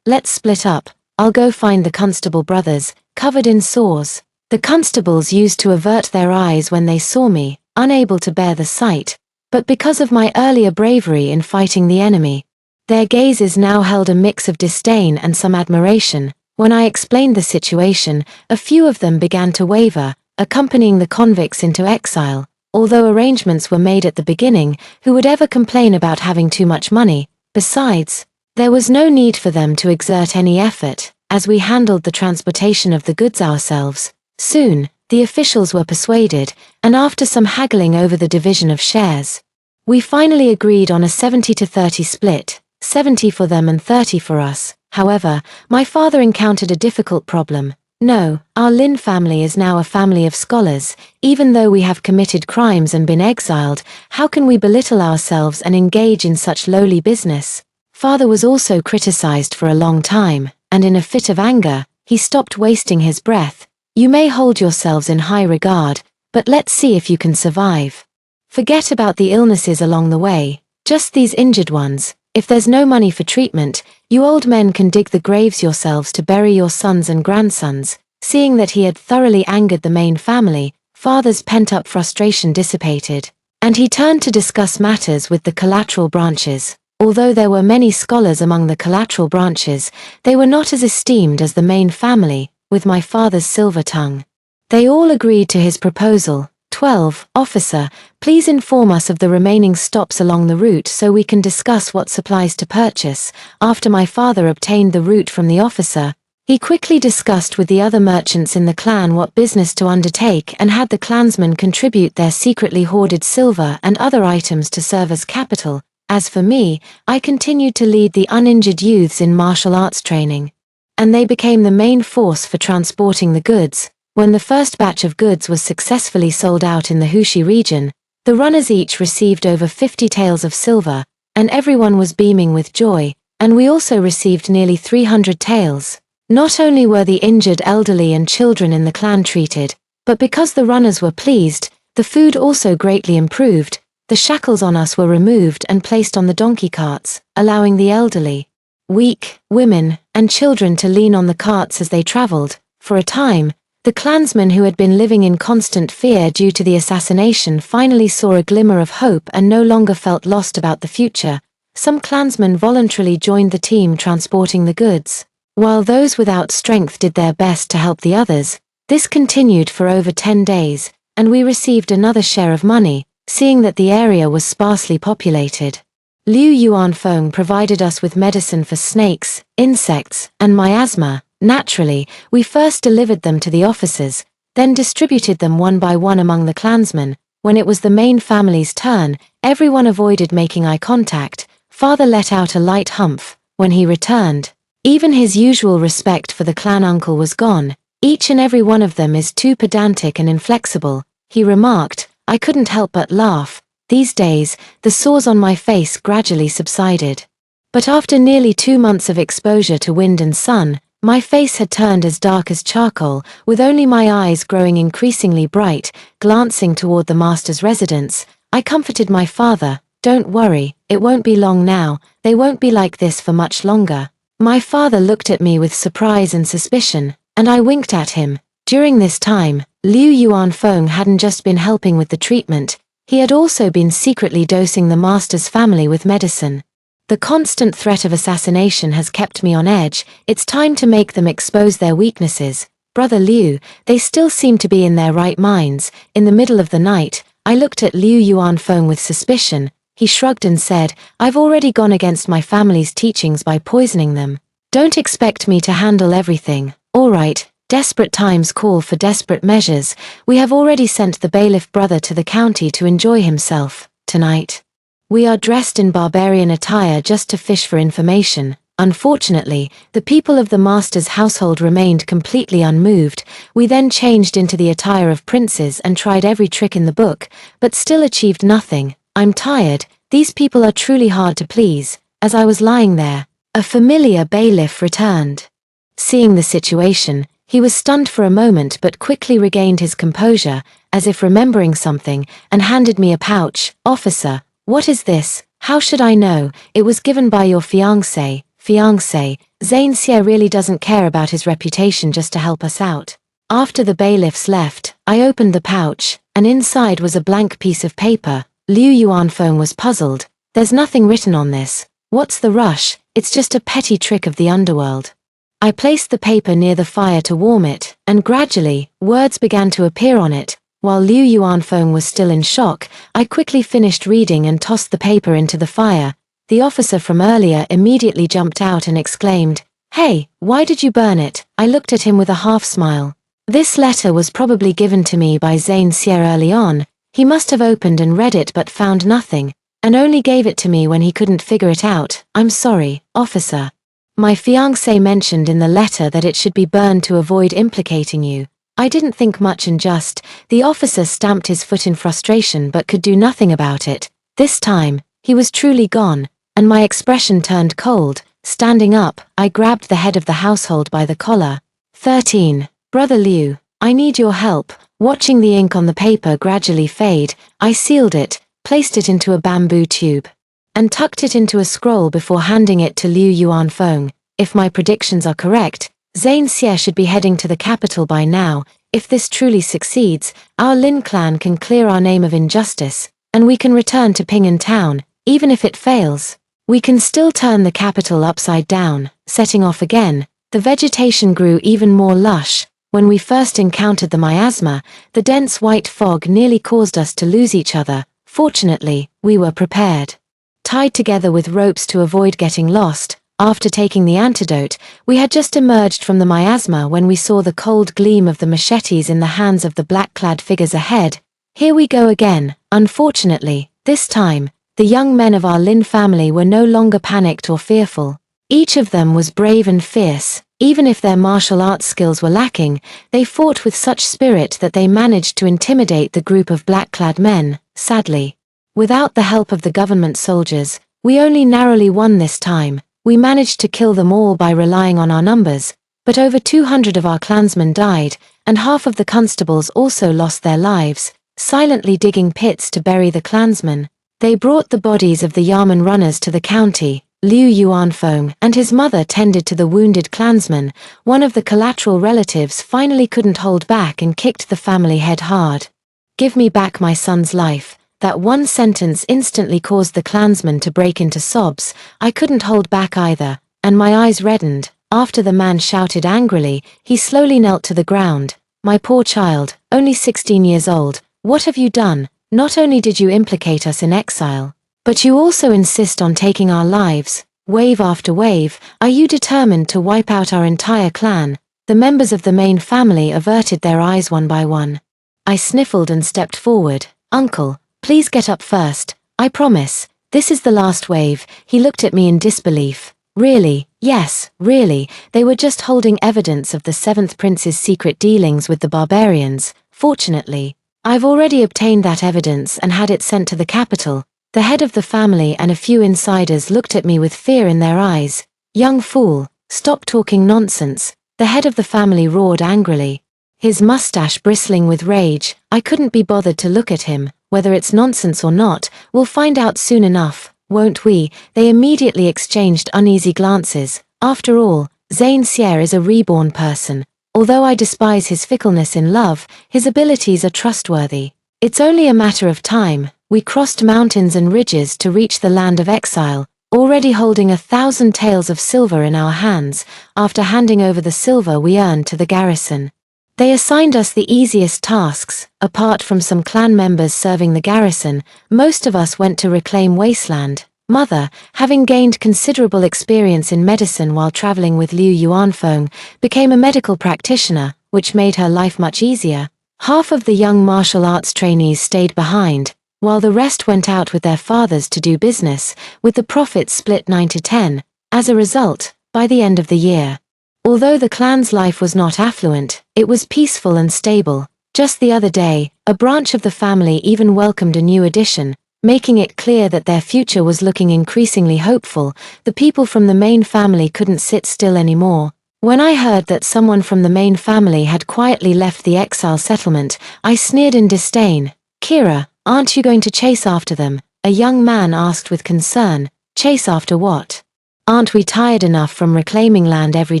Let's split up. I'll go find the Constable brothers, covered in sores. The constables used to avert their eyes when they saw me, unable to bear the sight. But because of my earlier bravery in fighting the enemy, their gazes now held a mix of disdain and some admiration. When I explained the situation, a few of them began to waver, accompanying the convicts into exile. Although arrangements were made at the beginning, who would ever complain about having too much money? Besides, there was no need for them to exert any effort, as we handled the transportation of the goods ourselves. Soon, the officials were persuaded, and after some haggling over the division of shares, we finally agreed on a 70-30 split, 70 for them and 30 for us. However, my father encountered a difficult problem. "No, our Lin family is now a family of scholars. Even though we have committed crimes and been exiled, how can we belittle ourselves and engage in such lowly business?" Father was also criticized for a long time, and in a fit of anger, he stopped wasting his breath. "You may hold yourselves in high regard, but let's see if you can survive. Forget about the illnesses along the way, just these injured ones. If there's no money for treatment, you old men can dig the graves yourselves to bury your sons and grandsons." Seeing that he had thoroughly angered the main family, Father's pent-up frustration dissipated, and he turned to discuss matters with the collateral branches. Although there were many scholars among the collateral branches, they were not as esteemed as the main family, with my father's silver tongue. They all agreed to his proposal. 12. "Officer, please inform us of the remaining stops along the route so we can discuss what supplies to purchase." After my father obtained the route from the officer, he quickly discussed with the other merchants in the clan what business to undertake and had the clansmen contribute their secretly hoarded silver and other items to serve as capital. As for me, I continued to lead the uninjured youths in martial arts training, and they became the main force for transporting the goods. When the first batch of goods was successfully sold out in the Hushi region, the runners each received over 50 taels of silver, and everyone was beaming with joy, and we also received nearly 300 taels. Not only were the injured elderly and children in the clan treated, but because the runners were pleased, the food also greatly improved. The shackles on us were removed and placed on the donkey carts, allowing the elderly, weak, women, and children to lean on the carts as they traveled. For a time, the clansmen who had been living in constant fear due to the assassination finally saw a glimmer of hope and no longer felt lost about the future. Some clansmen voluntarily joined the team transporting the goods, while those without strength did their best to help the others. This continued for over 10 days, and we received another share of money, seeing that the area was sparsely populated. Liu Yuanfeng provided us with medicine for snakes, insects, and miasma. Naturally, we first delivered them to the officers, then distributed them one by one among the clansmen. When it was the main family's turn, everyone avoided making eye contact. Father let out a light humph when he returned. Even his usual respect for the clan uncle was gone. "Each and every one of them is too pedantic and inflexible," he remarked. I couldn't help but laugh. These days, the sores on my face gradually subsided. But after nearly 2 months of exposure to wind and sun, My face had turned as dark as charcoal, with only my eyes growing increasingly bright. Glancing toward the master's residence, I comforted my father. "Don't worry, it won't be long now, they won't be like this for much longer." My father looked at me with surprise and suspicion, and I winked at him. During this time, Liu Yuanfeng hadn't just been helping with the treatment, he had also been secretly dosing the master's family with medicine. The constant threat of assassination has kept me on edge. It's time to make them expose their weaknesses. Brother Liu, they still seem to be in their right minds. In the middle of the night, I looked at Liu Yuanfeng with suspicion. He shrugged and said, "I've already gone against my family's teachings by poisoning them. Don't expect me to handle everything." "All right, desperate times call for desperate measures. We have already sent the bailiff brother to the county to enjoy himself tonight. We are dressed in barbarian attire just to fish for information." Unfortunately, the people of the master's household remained completely unmoved. We then changed into the attire of princes and tried every trick in the book, but still achieved nothing. "I'm tired, these people are truly hard to please." As I was lying there, a familiar bailiff returned. Seeing the situation, he was stunned for a moment but quickly regained his composure, as if remembering something, and handed me a pouch. "Officer, what is this?" "How should I know? It was given by your fiancé." "Fiancé? Zane Xie really doesn't care about his reputation just to help us out." After the bailiffs left, I opened the pouch, and inside was a blank piece of paper. Liu Yuanfeng was puzzled. "There's nothing written on this. What's the rush? It's just a petty trick of the underworld." I placed the paper near the fire to warm it, and gradually, words began to appear on it. While Liu Yuanfeng was still in shock, I quickly finished reading and tossed the paper into the fire. The officer from earlier immediately jumped out and exclaimed, "Hey, why did you burn it?" I looked at him with a half smile. This letter was probably given to me by Zane Xie early on. He must have opened and read it but found nothing, and only gave it to me when he couldn't figure it out. "I'm sorry, officer. My fiancé mentioned in the letter that it should be burned to avoid implicating you." I didn't think much and just. The officer stamped his foot in frustration but could do nothing about it. This time, he was truly gone, and my expression turned cold. Standing up, I grabbed the head of the household by the collar. 13. "Brother Liu, I need your help." Watching the ink on the paper gradually fade, I sealed it, placed it into a bamboo tube, and tucked it into a scroll before handing it to Liu Yuanfeng. If my predictions are correct, Zane Xie should be heading to the capital by now. If this truly succeeds, our Lin clan can clear our name of injustice, and we can return to Ping'an Town. Even if it fails, we can still turn the capital upside down. Setting off again, the vegetation grew even more lush. When we first encountered the miasma, the dense white fog nearly caused us to lose each other. Fortunately, we were prepared. Tied together with ropes to avoid getting lost, after taking the antidote, we had just emerged from the miasma when we saw the cold gleam of the machetes in the hands of the black-clad figures ahead. Here we go again. Unfortunately, this time, the young men of our Lin family were no longer panicked or fearful. Each of them was brave and fierce. Even if their martial arts skills were lacking, they fought with such spirit that they managed to intimidate the group of black-clad men. Sadly, without the help of the government soldiers, we only narrowly won this time. We managed to kill them all by relying on our numbers, but over 200 of our clansmen died, and half of the constables also lost their lives, silently digging pits to bury the clansmen. They brought the bodies of the Yamen runners to the county. Liu Yuanfeng and his mother tended to the wounded clansmen. One of the collateral relatives finally couldn't hold back and kicked the family head hard. "Give me back my son's life." That one sentence instantly caused the clansmen to break into sobs. I couldn't hold back either, and my eyes reddened. After the man shouted angrily, he slowly knelt to the ground. "My poor child, only 16 years old, what have you done? Not only did you implicate us in exile, but you also insist on taking our lives. Wave after wave, are you determined to wipe out our entire clan?" The members of the main family averted their eyes one by one. I sniffled and stepped forward. "Uncle, please get up first. I promise. This is the last wave." He looked at me in disbelief. "Really?" "Yes, really. They were just holding evidence of the 7th Prince's secret dealings with the barbarians. Fortunately, I've already obtained that evidence and had it sent to the capital." The head of the family and a few insiders looked at me with fear in their eyes. "Young fool, "Stop talking nonsense," the head of the family roared angrily, his mustache bristling with rage. I couldn't be bothered to look at him. "Whether it's nonsense or not, we'll find out soon enough, won't we?" They immediately exchanged uneasy glances. After all, Zane Sier is a reborn person. Although I despise his fickleness in love, his abilities are trustworthy. It's only a matter of time. We crossed mountains and ridges to reach the land of exile, already holding 1,000 taels of silver in our hands, after handing over the silver we earned to the garrison. They assigned us the easiest tasks. Apart from some clan members serving the garrison, most of us went to reclaim wasteland. Mother, having gained considerable experience in medicine while traveling with Liu Yuanfeng, became a medical practitioner, which made her life much easier. Half of the young martial arts trainees stayed behind, while the rest went out with their fathers to do business, with the profits split 9-10. As a result, by the end of the year, although the clan's life was not affluent, it was peaceful and stable. Just the other day, a branch of the family even welcomed a new addition, making it clear that their future was looking increasingly hopeful. The people from the main family couldn't sit still anymore. When I heard that someone from the main family had quietly left the exile settlement, I sneered in disdain. "Kira, aren't you going to chase after them?" a young man asked with concern. "Chase after what? Aren't we tired enough from reclaiming land every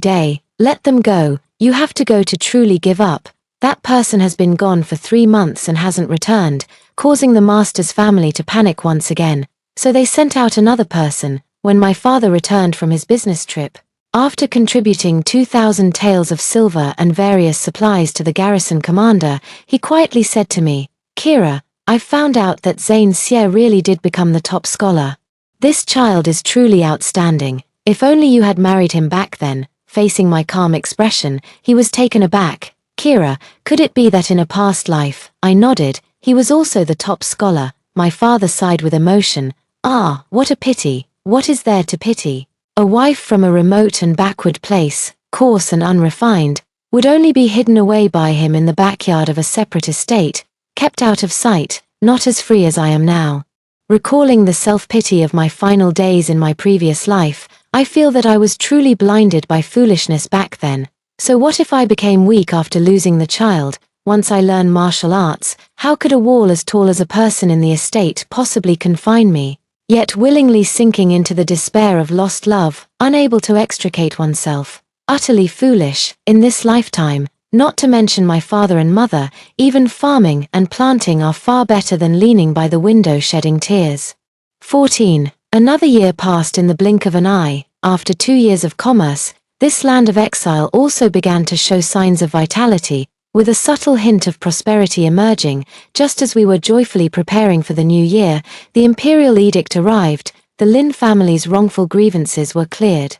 day? Let them go. You have to go to truly give up. That person has been gone for 3 months and hasn't returned," causing the master's family to panic once again. So they sent out another person. When my father returned from his business trip, after contributing 2,000 taels of silver and various supplies to the garrison commander, he quietly said to me, "Kira, I've found out that Zane Sier really did become the top scholar. This child is truly outstanding. If only you had married him back then." Facing my calm expression, he was taken aback. "Kira, could it be that in a past life," I nodded, "he was also the top scholar?" My father sighed with emotion. "Ah, what a pity. What is there to pity? A wife from a remote and backward place, coarse and unrefined, would only be hidden away by him in the backyard of a separate estate, kept out of sight, not as free as I am now." Recalling the self-pity of my final days in my previous life, I feel that I was truly blinded by foolishness back then. So what if I became weak after losing the child? Once I learn martial arts, how could a wall as tall as a person in the estate possibly confine me? Yet willingly sinking into the despair of lost love, unable to extricate oneself. Utterly foolish, in this lifetime. Not to mention my father and mother, even farming and planting are far better than leaning by the window shedding tears. 14. Another year passed in the blink of an eye. After 2 years of commerce, this land of exile also began to show signs of vitality, with a subtle hint of prosperity emerging. Just as we were joyfully preparing for the new year, the imperial edict arrived. The Lin family's wrongful grievances were cleared,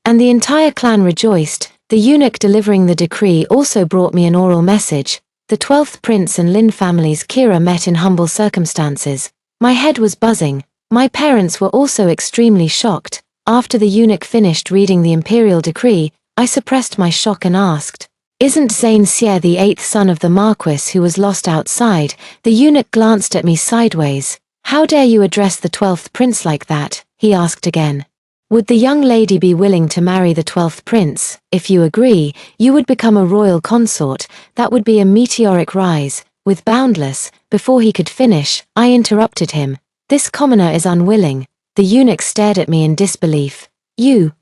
and the entire clan rejoiced. The eunuch delivering the decree also brought me an oral message. The 12th prince and Lin families Kira met in humble circumstances. My head was buzzing. My parents were also extremely shocked. After the eunuch finished reading the imperial decree, I suppressed my shock and asked, "Isn't Zane Sier the 8th son of the Marquis who was lost outside?" The eunuch glanced at me sideways. "How dare you address the 12th prince like that?" he asked again. "Would the young lady be willing to marry the 12th prince? If you agree, you would become a royal consort. That would be a meteoric rise, with boundless." Before he could finish, I interrupted him. "This commoner is unwilling." The eunuch stared at me in disbelief.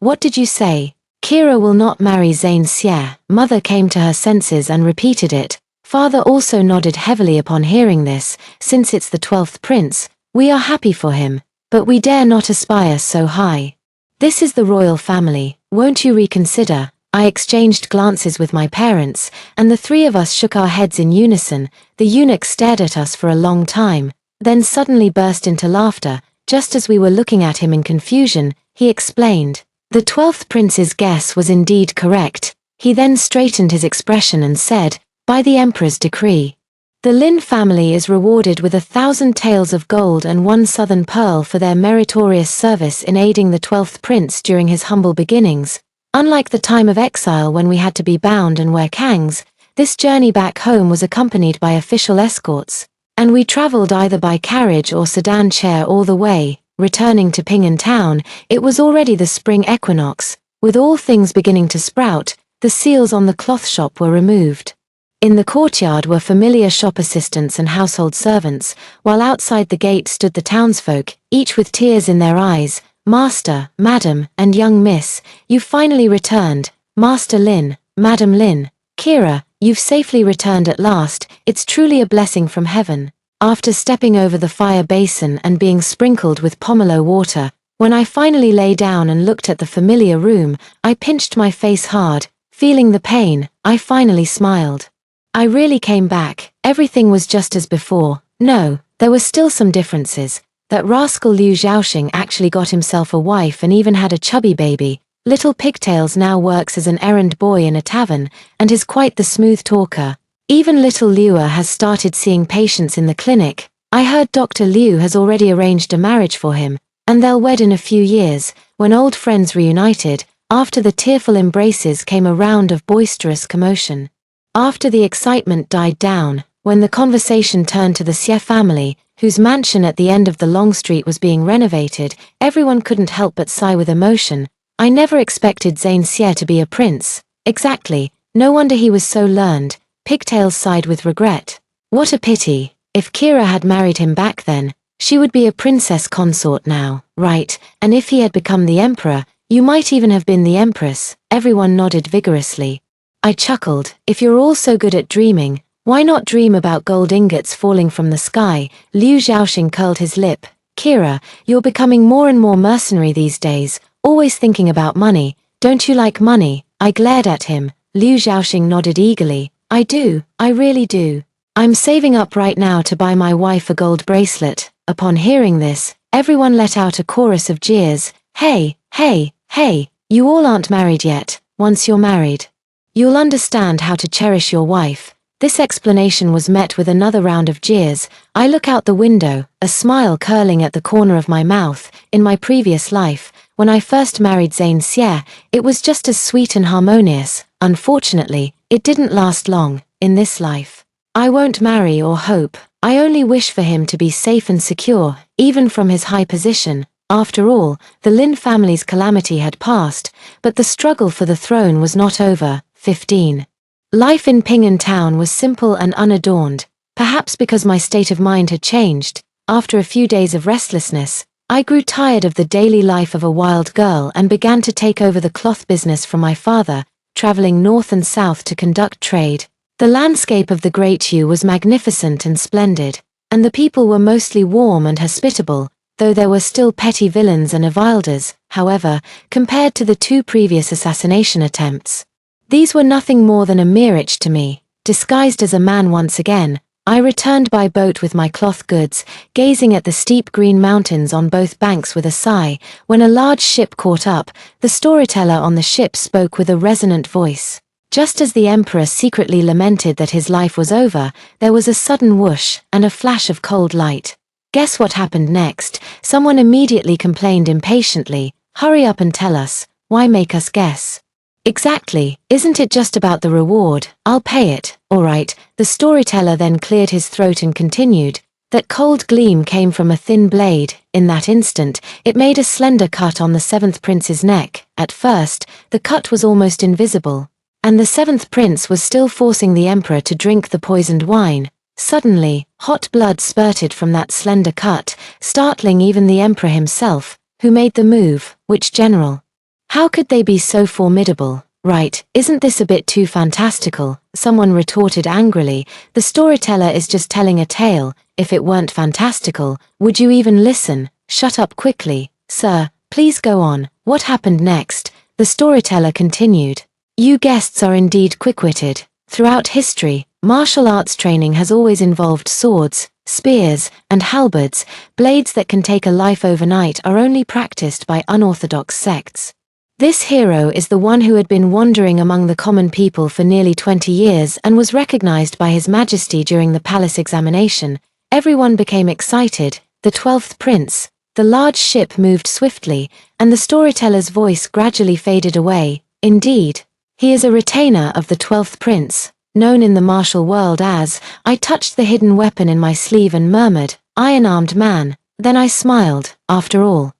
What did you say?" "Kira will not marry Zane Sier." Mother came to her senses and repeated it. Father also nodded heavily upon hearing this. "Since it's the 12th prince, we are happy for him, but we dare not aspire so high. This is the royal family, won't you reconsider?" I exchanged glances with my parents, and the 3 of us shook our heads in unison. The eunuch stared at us for a long time, then suddenly burst into laughter. Just as we were looking at him in confusion, he explained. The 12th prince's guess was indeed correct. He then straightened his expression and said, "By the emperor's decree, the Lin family is rewarded with 1,000 taels of gold and 1 southern pearl for their meritorious service in aiding the 12th prince during his humble beginnings. Unlike the time of exile when we had to be bound and wear kangs, this journey back home was accompanied by official escorts, and we traveled either by carriage or sedan chair all the way." Returning to Ping'an town, it was already the spring equinox. With all things beginning to sprout, the seals on the cloth shop were removed. In the courtyard were familiar shop assistants and household servants, while outside the gate stood the townsfolk, each with tears in their eyes. "Master, Madam, and young Miss, you've finally returned. Master Lin, Madam Lin, Kira, you've safely returned at last. It's truly a blessing from heaven." After stepping over the fire basin and being sprinkled with pomelo water, when I finally lay down and looked at the familiar room, I pinched my face hard. Feeling the pain, I finally smiled. I really came back. Everything was just as before. No, there were still some differences. That rascal Liu Xiaoxing actually got himself a wife and even had a chubby baby. Little Pigtails now works as an errand boy in a tavern, and is quite the smooth talker. Even little Liu has started seeing patients in the clinic. I heard Dr. Liu has already arranged a marriage for him, and they'll wed in a few years. When old friends reunited, after the tearful embraces came a round of boisterous commotion. After the excitement died down, when the conversation turned to the Xie family, whose mansion at the end of the long street was being renovated, everyone couldn't help but sigh with emotion. I never expected Zane Xie to be a prince. Exactly, no wonder he was so learned. Pigtails sighed with regret. What a pity. If Kira had married him back then, she would be a princess consort now, right? And if he had become the emperor, you might even have been the empress. Everyone nodded vigorously. I chuckled. If you're all so good at dreaming, why not dream about gold ingots falling from the sky? Liu Xiaoxing curled his lip. Kira, you're becoming more and more mercenary these days, always thinking about money. Don't you like money? I glared at him. Liu Xiaoxing nodded eagerly. I do, I really do. I'm saving up right now to buy my wife a gold bracelet. Upon hearing this, everyone let out a chorus of jeers. Hey, hey, hey, you all aren't married yet. Once you're married, you'll understand how to cherish your wife. This explanation was met with another round of jeers. I look out the window, a smile curling at the corner of my mouth. In my previous life, when I first married Zane Xie, it was just as sweet and harmonious. Unfortunately, it didn't last long. In this life, I won't marry or hope. I only wish for him to be safe and secure, even from his high position. After all, the Lin family's calamity had passed, but the struggle for the throne was not over. 15. Life in Ping'an town was simple and unadorned, perhaps because my state of mind had changed. After a few days of restlessness, I grew tired of the daily life of a wild girl and began to take over the cloth business from my father, traveling north and south to conduct trade. The landscape of the Great Yu was magnificent and splendid, and the people were mostly warm and hospitable, though there were still petty villains and avilders. However, compared to the two previous assassination attempts, these were nothing more than a mirage to me. Disguised as a man once again, I returned by boat with my cloth goods, gazing at the steep green mountains on both banks with a sigh. When a large ship caught up, the storyteller on the ship spoke with a resonant voice. Just as the emperor secretly lamented that his life was over, there was a sudden whoosh and a flash of cold light. Guess what happened next? Someone immediately complained impatiently. Hurry up and tell us. Why make us guess? Exactly, isn't it just about the reward? I'll pay it. Alright, the storyteller then cleared his throat and continued. That cold gleam came from a thin blade. In that instant, it made a slender cut on the seventh prince's neck. At first, the cut was almost invisible, and the seventh prince was still forcing the emperor to drink the poisoned wine. Suddenly, hot blood spurted from that slender cut, startling even the emperor himself. Who made the move? Which general? How could they be so formidable? Right, isn't this a bit too fantastical? Someone retorted angrily. The storyteller is just telling a tale. If it weren't fantastical, would you even listen? Shut up quickly. Sir, please go on. What happened next? The storyteller continued. You guests are indeed quick-witted. Throughout history, martial arts training has always involved swords, spears, and halberds. Blades that can take a life overnight are only practiced by unorthodox sects. This hero is the one who had been wandering among the common people for nearly 20 years and was recognized by His Majesty during the palace examination. Everyone became excited. The 12th prince. The large ship moved swiftly, and the storyteller's voice gradually faded away. Indeed, he is a retainer of the 12th prince, known in the martial world as. I touched the hidden weapon in my sleeve and murmured, "Iron-armed man." Then I smiled. After all,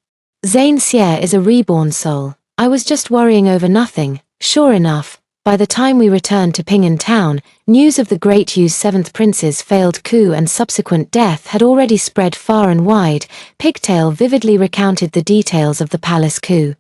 Zane Xie is a reborn soul. I was just worrying over nothing. Sure enough, by the time we returned to Ping'an town, news of the Great Yu's 7th prince's failed coup and subsequent death had already spread far and wide. Pigtail vividly recounted the details of the palace coup,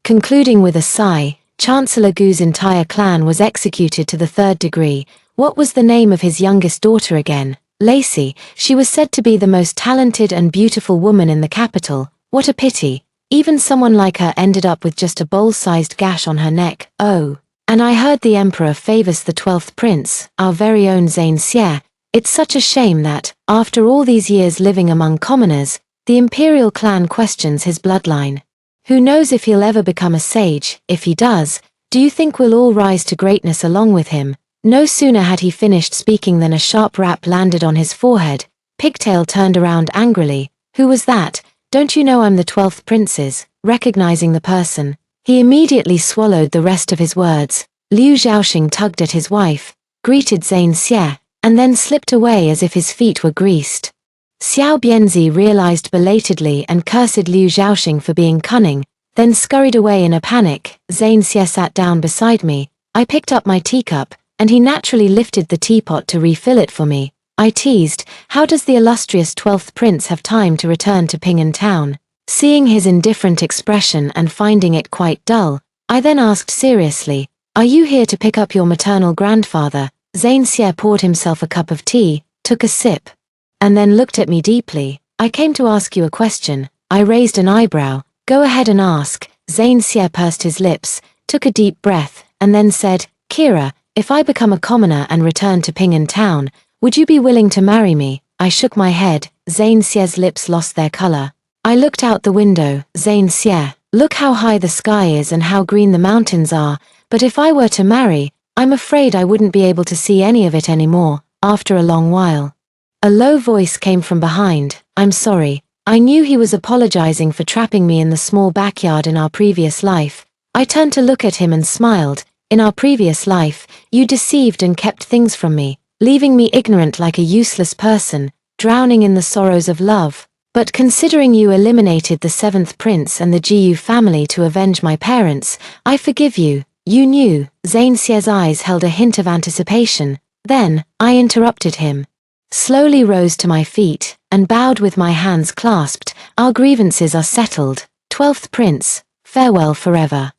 concluding with a sigh, Chancellor Gu's entire clan was executed to the 3rd degree. What was the name of his youngest daughter again? Lacey. She was said to be the most talented and beautiful woman in the capital. What a pity. Even someone like her ended up with just a bowl-sized gash on her neck. Oh. And I heard the emperor favors the 12th prince, our very own Zane Xie. It's such a shame that, after all these years living among commoners, the imperial clan questions his bloodline. Who knows if he'll ever become a sage? If he does, do you think we'll all rise to greatness along with him? No sooner had he finished speaking than a sharp rap landed on his forehead. Pigtail turned around angrily. Who was that? Don't you know I'm the 12th prince's? Recognizing the person, he immediately swallowed the rest of his words. Liu Zhaoxing tugged at his wife, greeted Zane Xie, and then slipped away as if his feet were greased. Xiao Bianzi realized belatedly and cursed Liu Zhaoxing for being cunning, then scurried away in a panic. Zane Xie sat down beside me. I picked up my teacup, and he naturally lifted the teapot to refill it for me. I teased, how does the illustrious 12th prince have time to return to Ping'an town? Seeing his indifferent expression and finding it quite dull, I then asked seriously, are you here to pick up your maternal grandfather? Zane Xie poured himself a cup of tea, took a sip, and then looked at me deeply. I came to ask you a question. I raised an eyebrow. Go ahead and ask. Zane Xie pursed his lips, took a deep breath, and then said, Kira, if I become a commoner and return to Ping'an town, would you be willing to marry me? I shook my head. Zane Xie's lips lost their color. I looked out the window. Zane Xie, look how high the sky is and how green the mountains are, but if I were to marry, I'm afraid I wouldn't be able to see any of it anymore, after a long while. A low voice came from behind. I'm sorry. I knew he was apologizing for trapping me in the small backyard in our previous life. I turned to look at him and smiled. In our previous life, you deceived and kept things from me, leaving me ignorant like a useless person, drowning in the sorrows of love. But considering you eliminated the 7th prince and the Jiyu family to avenge my parents, I forgive you. You knew. Zane Xie's eyes held a hint of anticipation. Then, I interrupted him. Slowly rose to my feet, and bowed with my hands clasped. Our grievances are settled. 12th prince, farewell forever.